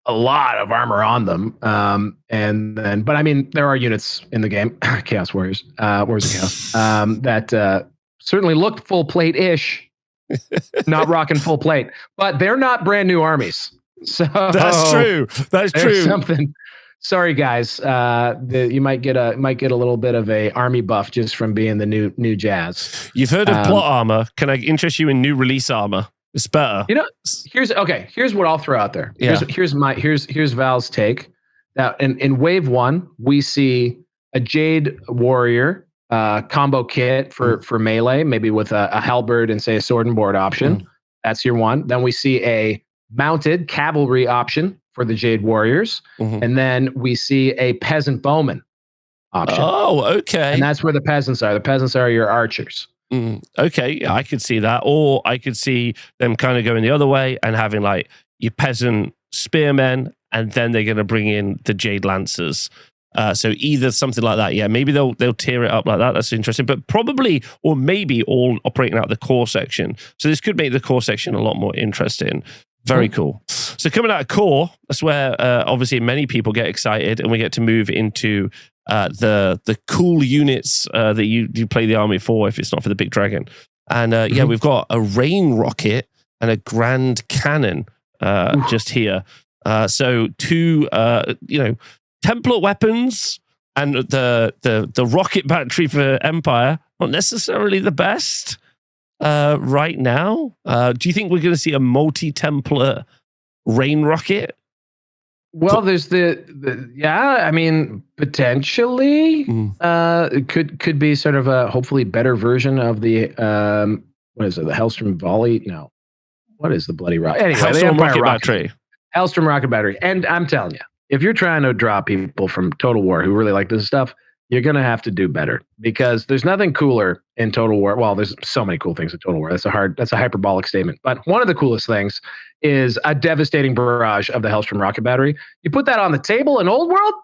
a lot of armor on them. But I mean, there are units in the game, Chaos Warriors, Warriors of Chaos, that certainly look full plate-ish. Not rocking full plate, but they're not brand new armies. So that's true. That's true. Something. Sorry, guys. You might get a little bit of a army buff just from being the new jazz. You've heard of plot armor. Can I interest you in new release armor? It's better. Here's what I'll throw out there. Yeah. Here's Val's take. Now in wave 1, we see a Jade Warrior combo kit for melee, maybe with a halberd and say a sword and board option. That's your one. Then we see a mounted cavalry option for the Jade Warriors. And then we see a peasant bowman option. Oh, okay. And that's where the peasants are. The peasants are your archers. Okay, yeah, I could see that. Or I could see them kind of going the other way and having like your peasant spearmen, and then they're going to bring in the Jade Lancers. So either something like that. Yeah, maybe they'll tear it up like that. That's interesting. But probably, or maybe all operating out the core section. So this could make the core section a lot more interesting. Very cool. So coming out of core, that's where obviously many people get excited, and we get to move into the cool units that you play the army for if it's not for the big dragon. And yeah, we've got a rain rocket and a grand cannon just here. So two, template weapons and the rocket battery for Empire, not necessarily the best right now. Do you think we're going to see a multi-template rain rocket? Well, there's I mean, potentially it could be sort of a hopefully better version of the what is it, the Hellstrom volley? No, what is the bloody rocket? Anyway, Hellstrom rocket battery. Hellstrom rocket battery. And I'm telling you, if you're trying to draw people from Total War who really like this stuff, you're going to have to do better, because there's nothing cooler in Total War. Well, there's so many cool things in Total War. That's a hyperbolic statement. But one of the coolest things is a devastating barrage of the Hellstrom rocket battery. You put that on the table in Old World,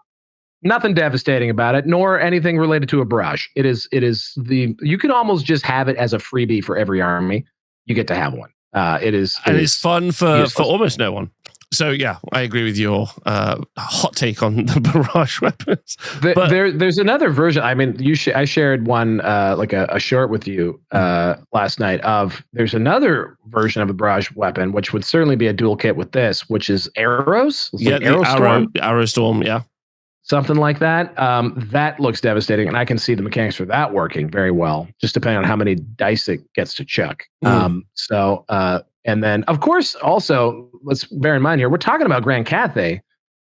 nothing devastating about it, nor anything related to a barrage. You can almost just have it as a freebie for every army. You get to have one. It's fun for almost no one. So yeah, I agree with your hot take on the barrage weapons. There's another version. I mean, I shared one like a short with you last night. There's another version of a barrage weapon, which would certainly be a dual kit with this, which is arrows. Like Arrow Storm, yeah, something like that. That looks devastating, and I can see the mechanics for that working very well, just depending on how many dice it gets to chuck. And then, of course, also, let's bear in mind here, we're talking about Grand Cathay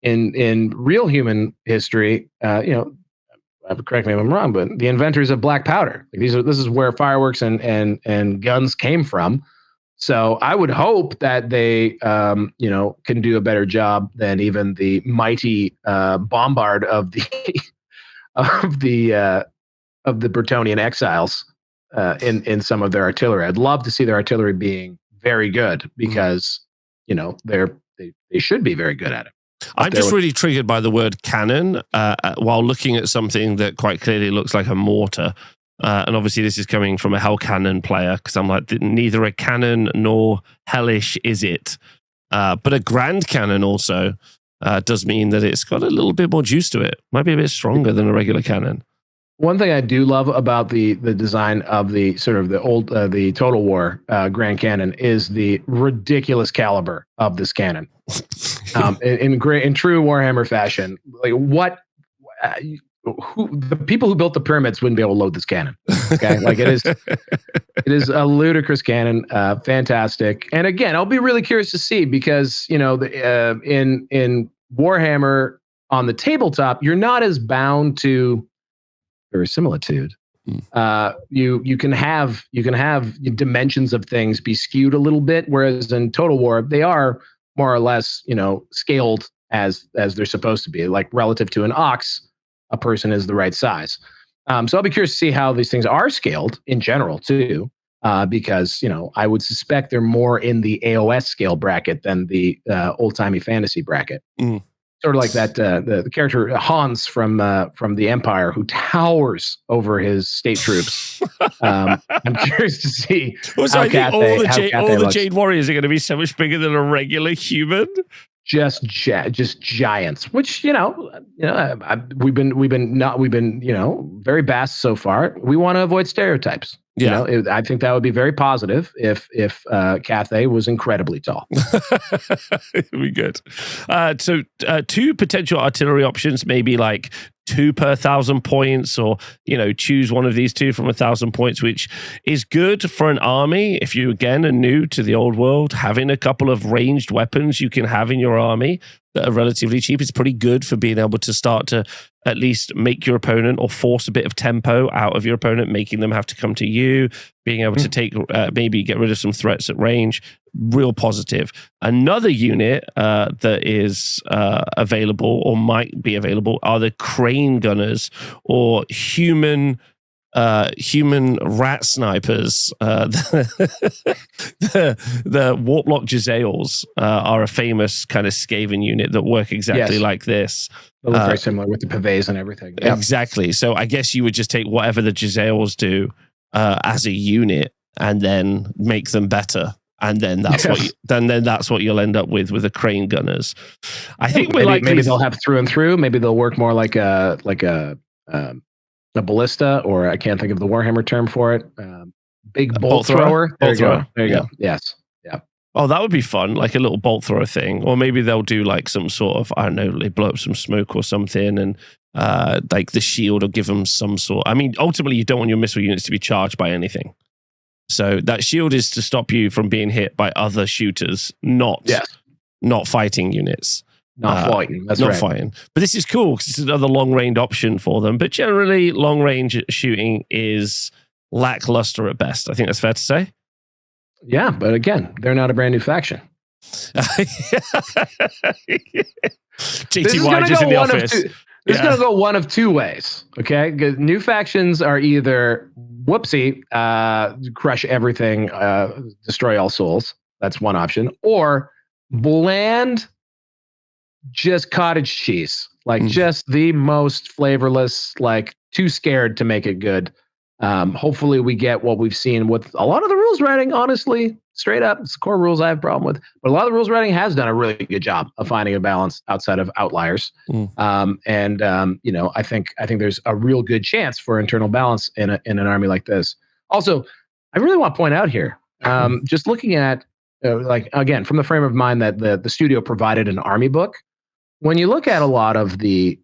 in real human history. Correct me if I'm wrong, but the inventors of black powder. This is where fireworks and guns came from. So I would hope that they, can do a better job than even the mighty bombard of the Bretonnian exiles in some of their artillery. I'd love to see their artillery being very good, because they should be very good at it. I'm just really triggered by the word cannon while looking at something that quite clearly looks like a mortar. And obviously this is coming from a Hell Cannon player, because I'm like, neither a cannon nor hellish is it. But a grand cannon also does mean that it's got a little bit more juice to it. Might be a bit stronger than a regular cannon. One thing I do love about the design of the sort of the old the Total War Grand Cannon is the ridiculous caliber of this cannon. In true Warhammer fashion, like the people who built the pyramids wouldn't be able to load this cannon. Okay, like it is a ludicrous cannon, fantastic. And again, I'll be really curious to see, because in Warhammer on the tabletop, you're not as bound to verisimilitude. You can have dimensions of things be skewed a little bit, whereas in Total War they are more or less scaled as they're supposed to be. Like relative to an ox, a person is the right size. So I'll be curious to see how these things are scaled in general too, because I would suspect they're more in the AOS scale bracket than the old-timey fantasy bracket. Sort of like that the character Hans from the Empire, who towers over his state troops. I'm curious to see all the Jade Warriors are going to be so much bigger than a regular human. Just giants, which we've been very vast so far. We want to avoid stereotypes. Yeah. I think that would be very positive if Cathay was incredibly tall. It'd be good. So 2 potential artillery options, maybe like 2 per 1,000 points, or choose one of these 2 from 1,000 points, which is good for an army. If you again are new to the old world, having a couple of ranged weapons you can have in your army that are relatively cheap is pretty good for being able to start to at least make your opponent, or force a bit of tempo out of your opponent, making them have to come to you, being able to take, maybe get rid of some threats at range. Real positive. Another unit that is available, or might be available, are the crane gunners, or human rat snipers. The Warplock Jezzails are a famous kind of Skaven unit that work exactly like this. They look very similar with the pavés and everything. Yep. Exactly. So I guess you would just take whatever the Jezzails do as a unit, and then make them better. And then that's what you'll end up with the crane gunners. I think maybe they'll have through and through. Maybe they'll work more like a ballista, or I can't think of the Warhammer term for it. Big bolt thrower. There you go. Yes. Yeah. Oh, that would be fun, like a little bolt thrower thing. Or maybe they'll do like some sort of, I don't know, they blow up some smoke or something, and like the shield will give them some sort. I mean, ultimately, you don't want your missile units to be charged by anything. So that shield is to stop you from being hit by other shooters, not fighting units. Not fighting. That's not right. fighting. But this is cool because it's another long-range option for them. But generally, long-range shooting is lackluster at best. I think that's fair to say. Yeah, but again, they're not a brand new faction. JTY just in the office. This is going to go one of 2 ways, okay? Because new factions are either, whoopsie, crush everything, destroy all souls. That's one option. Or bland, just cottage cheese. Like just the most flavorless, like too scared to make it good. Hopefully we get what we've seen with a lot of the rules writing, honestly, straight up. It's the core rules I have a problem with. But a lot of the rules writing has done a really good job of finding a balance outside of outliers. I think there's a real good chance for internal balance in an army like this. Also, I really want to point out here, just looking at, like, again, from the frame of mind that the studio provided an army book, when you look at a lot of the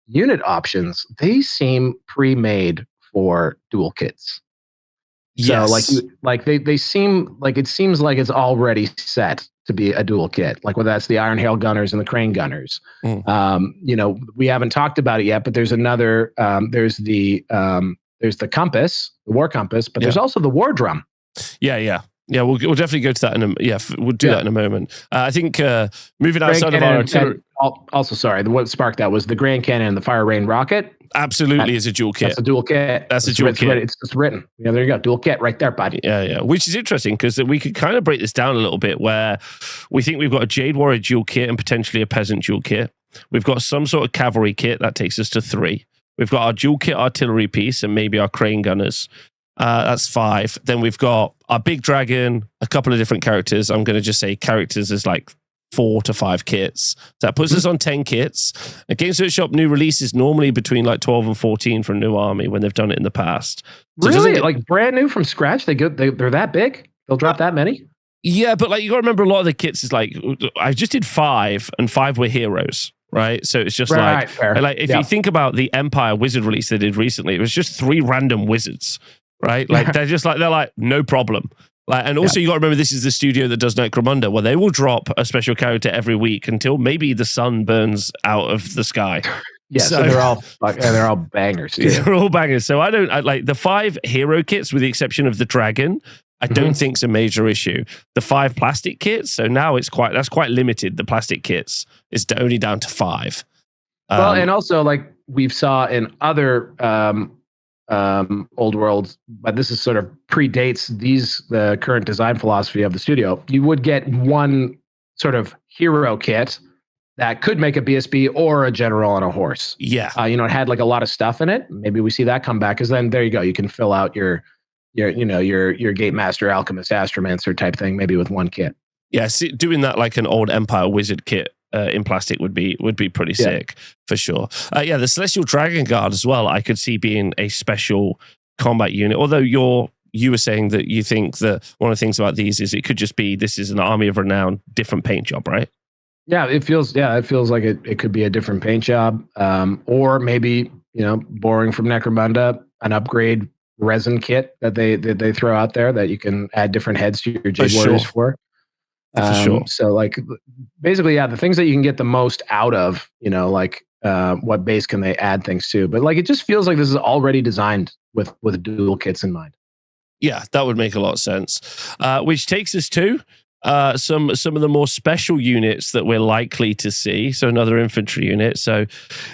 unit options, they seem pre-made for dual kits. Yes. So they seem like, it seems like it's already set to be a dual kit, like whether that's the Iron Hail Gunners and the Crane Gunners. We haven't talked about it yet, but there's another, there's the compass, the war compass, but there's also the war drum. Yeah, we'll definitely go to that we'll do that in a moment. I think moving outside of our artillery. Also, sorry, what sparked that was the Grand Cannon and the Fire Rain Rocket. Absolutely, is a dual kit. That's a dual kit. That's a dual kit. It's just written. Yeah, there you go. Dual kit right there, buddy. Yeah. Which is interesting because we could kind of break this down a little bit, where we think we've got a Jade Warrior dual kit and potentially a Peasant dual kit. We've got some sort of cavalry kit that takes us to 3. We've got our dual kit artillery piece and maybe our Crane Gunners. That's 5. Then we've got our big dragon, a couple of different characters. I'm going to just say characters is like 4 to 5 kits. That puts us on 10 kits. A Games Workshop new release is normally between like 12 and 14 for a new army when they've done it in the past. So really? Like brand new from scratch? They're that big? They'll drop that many? Yeah, but like you got to remember, a lot of the kits is like, I just did 5 and 5 were heroes. Right. So it's just like if you think about the Empire Wizard release they did recently, it was just 3 random wizards. Right. Like they're like, no problem. Like, and also you got to remember, this is the studio that does Necromunda, where they will drop a special character every week until maybe the sun burns out of the sky. Yeah, so they're all bangers. Too. They're all bangers. So I like the 5 hero kits, with the exception of the dragon. I don't think it's a major issue. The 5 plastic kits, so now that's quite limited. The plastic kits is only down to 5. Well, and also like we've saw in other old worlds, but this is sort of predates the current design philosophy of the studio. You would get one sort of hero kit that could make a BSB or a general on a horse. Yeah. It had like a lot of stuff in it. Maybe we see that come back, because then there you go. You can fill out your Gate Master, Alchemist, Astromancer type thing, maybe with one kit. Yeah, doing that like an old Empire Wizard kit in plastic would be pretty sick for sure. The Celestial Dragon Guard as well, I could see being a special combat unit. Although you were saying that you think that one of the things about these is it could just be this is an army of renown, different paint job, right? Yeah, it feels like it could be a different paint job, or maybe borrowing from Necromunda, an upgrade resin kit that they throw out there that you can add different heads to your Jade Warriors for. For sure. So like basically, the things that you can get the most out of, what base can they add things to? But like it just feels like this is already designed with dual kits in mind. Yeah, that would make a lot of sense. Which takes us to some of the more special units that we're likely to see. So another infantry unit. So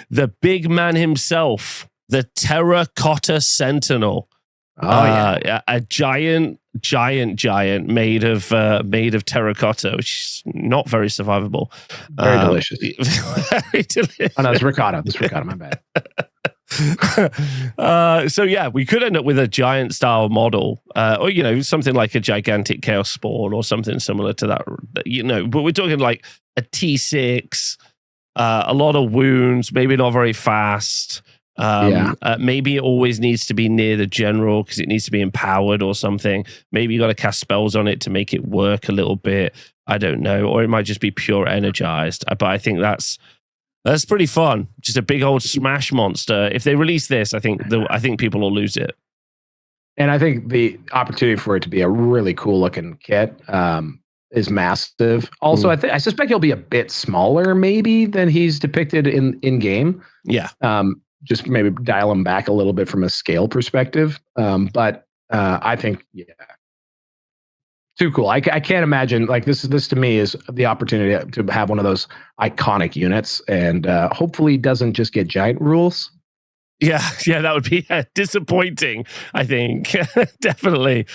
the big man himself, the Terracotta Sentinel. A giant made of terracotta, which is not very survivable. Very delicious. Very delicious. Oh no, it's ricotta. It's ricotta. My bad. So yeah, we could end up with a giant style model, or something like a gigantic chaos spawn or something similar to that. But we're talking like a T6, a lot of wounds, maybe not very fast. Maybe it always needs to be near the general because it needs to be empowered or something. Maybe you got to cast spells on it to make it work a little bit. I don't know, or it might just be pure energized. But I think that's pretty fun. Just a big old smash monster. If they release this, I think people will lose it. And I think the opportunity for it to be a really cool looking kit is massive. Also, I suspect he'll be a bit smaller maybe than he's depicted in game. Yeah. Just maybe dial him back a little bit from a scale perspective. But I think, too cool. I can't imagine, like, this to me is the opportunity to have one of those iconic units, and hopefully doesn't just get giant rules. Yeah, that would be disappointing, I think. Definitely.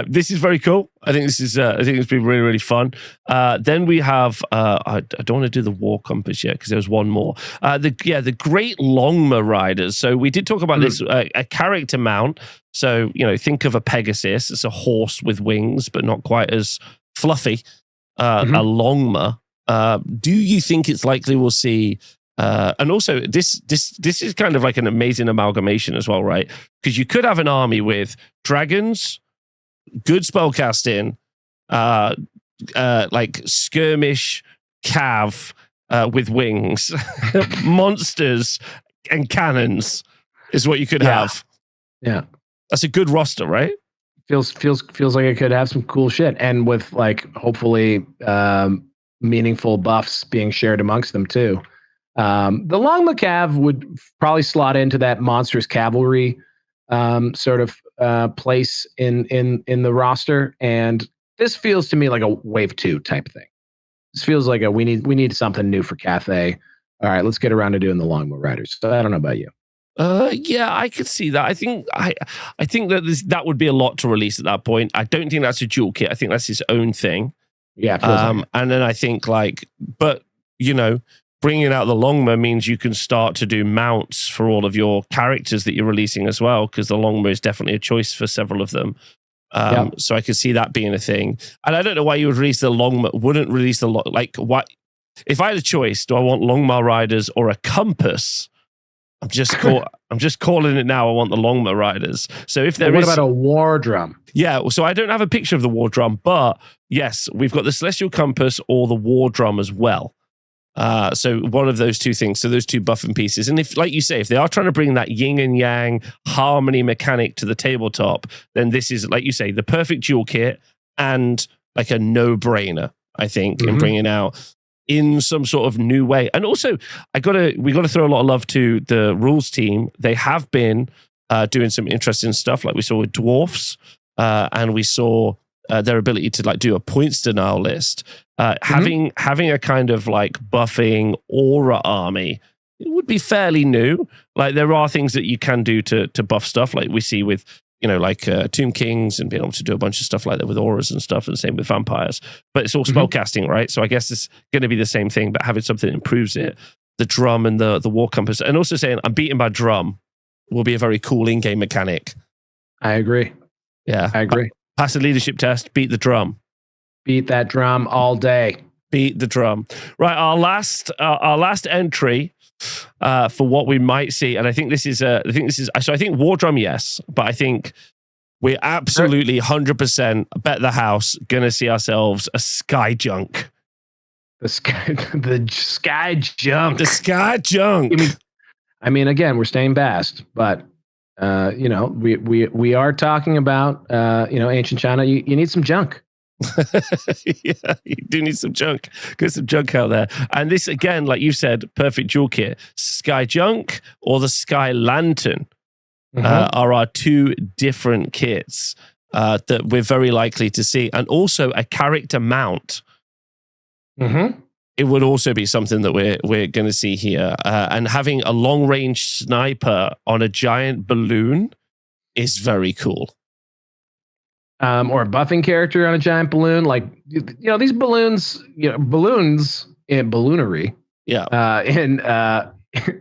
This is very cool. I think it's been really, really fun. Then we have, I don't want to do the War Compass yet because there's one more. The Great Longma Riders. So we did talk about this, a character mount. So, think of a Pegasus. It's a horse with wings, but not quite as fluffy. A Longma. Do you think it's likely we'll see... and also, this is kind of like an amazing amalgamation as well, right? Because you could have an army with dragons, good spellcasting, like skirmish cav with wings, monsters, and cannons is what you could have. Yeah, that's a good roster, right? Feels like it could have some cool shit, and with like hopefully meaningful buffs being shared amongst them too. The Longma Cav would probably slot into that monstrous cavalry sort of place in the roster, and this feels to me like a wave 2 type thing. This feels like we need something new for Cathay. All right, let's get around to doing the Longma Riders. So I don't know about you. Yeah, I could see that. I think that would be a lot to release at that point. I don't think that's a dual kit. I think that's his own thing. Yeah, and then I think but bringing out the Longma means you can start to do mounts for all of your characters that you're releasing as well, because the Longma is definitely a choice for several of them. So I could see that being a thing. And I don't know why you would release the Longma, wouldn't release the what if I had a choice, do I want Longma Riders or a Compass? I'm just calling it now. I want the Longma Riders. So if there what about a War Drum? Yeah, so I don't have a picture of the War Drum, but yes, we've got the Celestial Compass or the War Drum as well. So one of those two things. So those two buffing pieces. And if, like you say, if they are trying to bring that yin and yang harmony mechanic to the tabletop, then this is, like you say, the perfect dual kit and like a no-brainer, I think, in bringing out in some sort of new way. And also, we got to throw a lot of love to the rules team. They have been doing some interesting stuff, like we saw with dwarfs, and we saw their ability to like do a points denial list. Having a kind of like buffing aura army, it would be fairly new. Like there are things that you can do to buff stuff, like we see with Tomb Kings and being able to do a bunch of stuff like that with auras and stuff, and the same with vampires. But it's all spellcasting, right? So I guess it's going to be the same thing, but having something that improves it. The drum and the War Compass, and also saying I'm beaten by drum will be a very cool in-game mechanic. I agree. Yeah, I agree. Pass the leadership test, beat the drum. Beat that drum all day. Beat the drum. Right, our last entry for what we might see. And I think this is so I think War Drum, yes, but I think we're absolutely 100% bet the house going to see ourselves a Sky Junk. The Sky Junk. The Sky Junk. I mean, again, we're staying vast, but we are talking about ancient China. You need some junk. Yeah, you do need some junk. Get some junk out there. And this, again, like you said, perfect dual kit. Sky Junk or the Sky Lantern are our two different kits that we're very likely to see. And also a character mount. It would also be something that we're going to see here. And having a long-range sniper on a giant balloon is very cool. Or a buffing character on a giant balloon. Like, these balloons, balloons in balloonery. Yeah.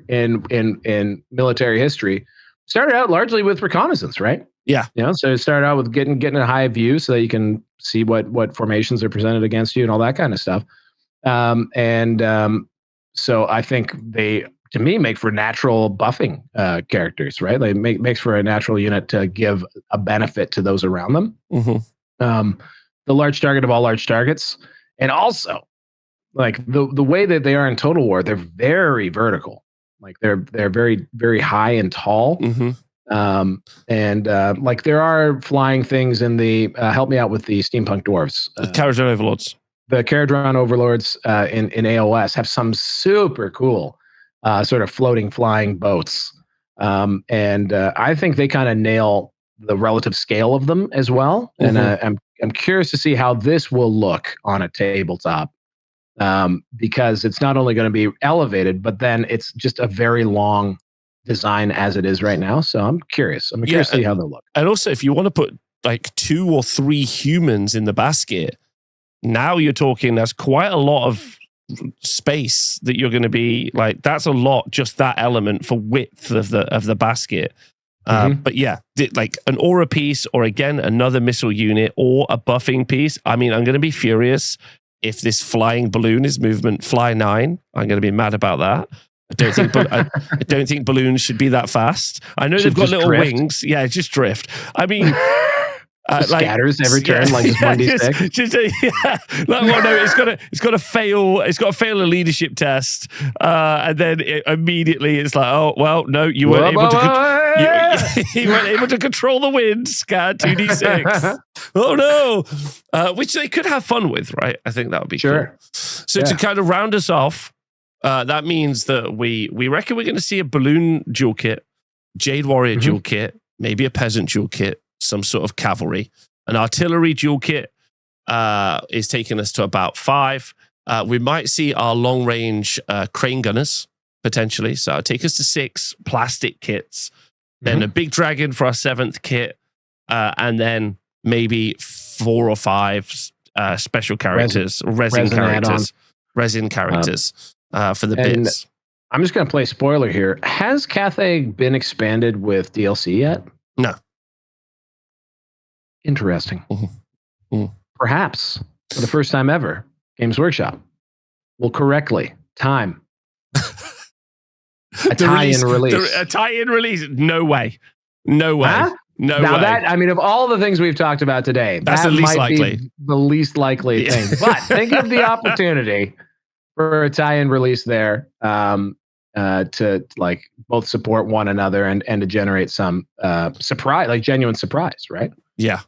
In military history, started out largely with reconnaissance, right? Yeah. So it started out with getting a high view so that you can see what formations are presented against you and all that kind of stuff. So I think they, to me, make for natural buffing characters, right? They makes for a natural unit to give a benefit to those around them. The large target of all large targets, and also like the way that they are in Total War, they're very vertical. Like they're very, very high and tall. Like there are flying things in the help me out with the steampunk dwarves. The Caradron Overlords. The Caradron Overlords in AOS have some super cool sort of floating flying boats. I think they kind of nail the relative scale of them as well. And I'm curious to see how this will look on a tabletop. Because it's not only going to be elevated, but then it's just a very long design as it is right now. So I'm curious. I'm curious to see how they'll look. And also, if you want to put like 2 or 3 humans in the basket, now you're talking, that's quite a lot of space that you're going to be like, that's a lot, just that element for width of the basket. But yeah, like an aura piece, or again, another missile unit, or a buffing piece. I mean, I'm going to be furious if this flying balloon is movement fly 9. I'm going to be mad about that. I don't think balloons should be that fast. I know they've got little wings. Yeah, just drift. I mean, scatters every turn, like just 1d6. It's got to fail. It's got to fail a leadership test, and then immediately it's like, oh well, no, you weren't able to. You weren't able to control the wind. Scat 2d6. Oh no, which they could have fun with, right? I think that would be cool. So to kind of round us off, that means that we reckon we're going to see a balloon dual kit, Jade Warrior dual kit, maybe a peasant dual kit, some sort of cavalry. An artillery dual kit is taking us to about 5. We might see our long-range crane gunners, potentially. So it'll take us to 6 plastic kits. Then a big dragon for our 7th kit. And then maybe 4 or 5 special characters, resin characters. Resin characters for the bits. I'm just going to play spoiler here. Has Cathay been expanded with DLC yet? No. Interesting. Perhaps for the first time ever, Games Workshop will correctly time a tie-in release. A tie-in release? No way. No way. Huh? No now way. That, I mean, of all the things we've talked about today, that's the least likely. The least likely thing. But think of the opportunity for a tie-in release there to like both support one another and to generate some surprise, like genuine surprise, right? Yeah.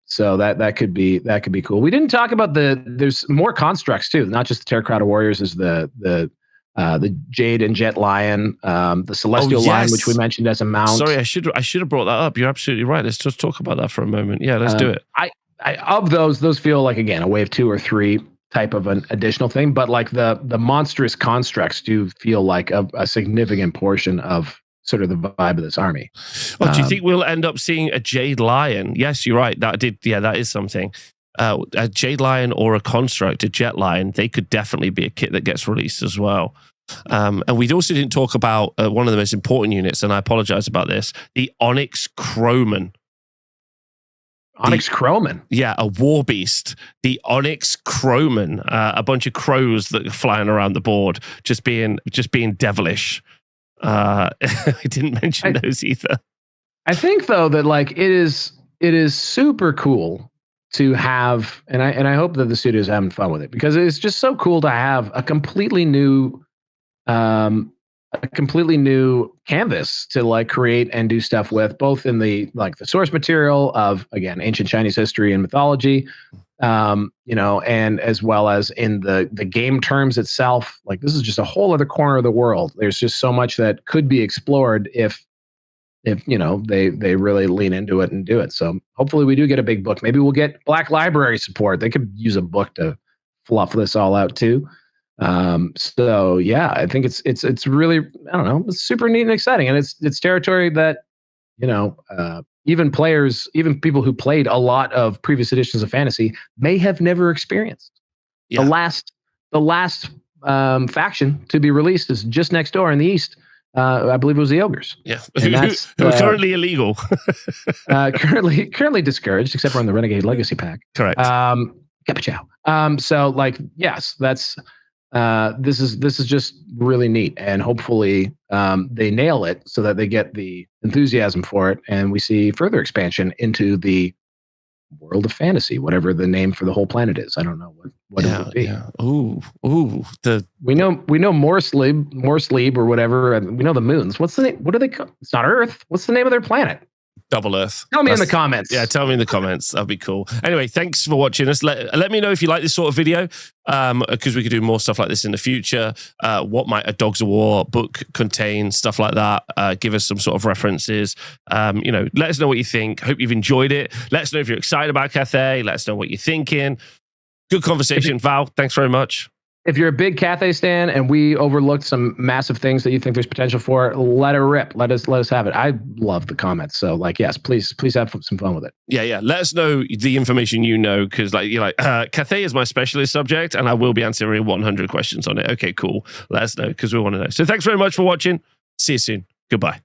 So that could be cool. We didn't talk about there's more constructs too, not just the Terracotta Warriors. Is the Jade and Jet Lion, the Celestial Lion, which we mentioned as a mount. Sorry, I should have brought that up. You're absolutely right. Let's just talk about that for a moment. Yeah, let's do it. I of those feel like, again, a wave 2 or 3 type of an additional thing, but like the monstrous constructs do feel like a significant portion of sort of the vibe of this army. Oh, do you think we'll end up seeing a Jade Lion? Yes, you're right. That is something. A Jade Lion or a construct, a Jet Lion, they could definitely be a kit that gets released as well. And we also didn't talk about one of the most important units, and I apologize about this, the Onyx Crowman. Onyx Crowman. Yeah, a war beast, the Onyx Crowman, a bunch of crows that are flying around the board, just being devilish. I didn't mention those either. I think though that like it is super cool to have, and I hope that the studio's having fun with it, because it's just so cool to have a completely new canvas to like create and do stuff with, both in the like the source material of, again, ancient Chinese history and mythology, and as well as in the game terms itself. Like, this is just a whole other corner of the world. There's just so much that could be explored if they really lean into it and do it. So hopefully we do get a big book. Maybe we'll get Black Library support. They could use a book to fluff this all out too. So yeah, I think it's really, I don't know, it's super neat and exciting, and it's territory that even people who played a lot of previous editions of fantasy may have never experienced. Yeah. The last faction to be released is just next door in the east. I believe it was the ogres. Yeah, who are currently illegal. currently discouraged, except for in the Renegade Legacy pack. Correct. Capachow. So like, yes, that's this is just really neat, and hopefully they nail it so that they get the enthusiasm for it, and we see further expansion into the world of fantasy, whatever the name for the whole planet is. I don't know what it would be. Yeah. Ooh. We know Morse-Lieb or whatever, and we know the moons. What's the name? What do they call? It's not Earth. What's the name of their planet? Double Earth. Tell me in the comments. Yeah, tell me in the comments. That'd be cool. Anyway, thanks for watching us. Let me know if you like this sort of video, because we could do more stuff like this in the future. What might a Dogs of War book contain? Stuff like that. Give us some sort of references. Let us know what you think. Hope you've enjoyed it. Let us know if you're excited about Cathay. Let us know what you're thinking. Good conversation. Val, thanks very much. If you're a big Cathay stan and we overlooked some massive things that you think there's potential for, let her rip. Let us have it. I love the comments. So like, yes, please have some fun with it. Yeah. Let us know the information because Cathay is my specialist subject, and I will be answering 100 questions on it. Okay, cool. Let us know because we want to know. So thanks very much for watching. See you soon. Goodbye.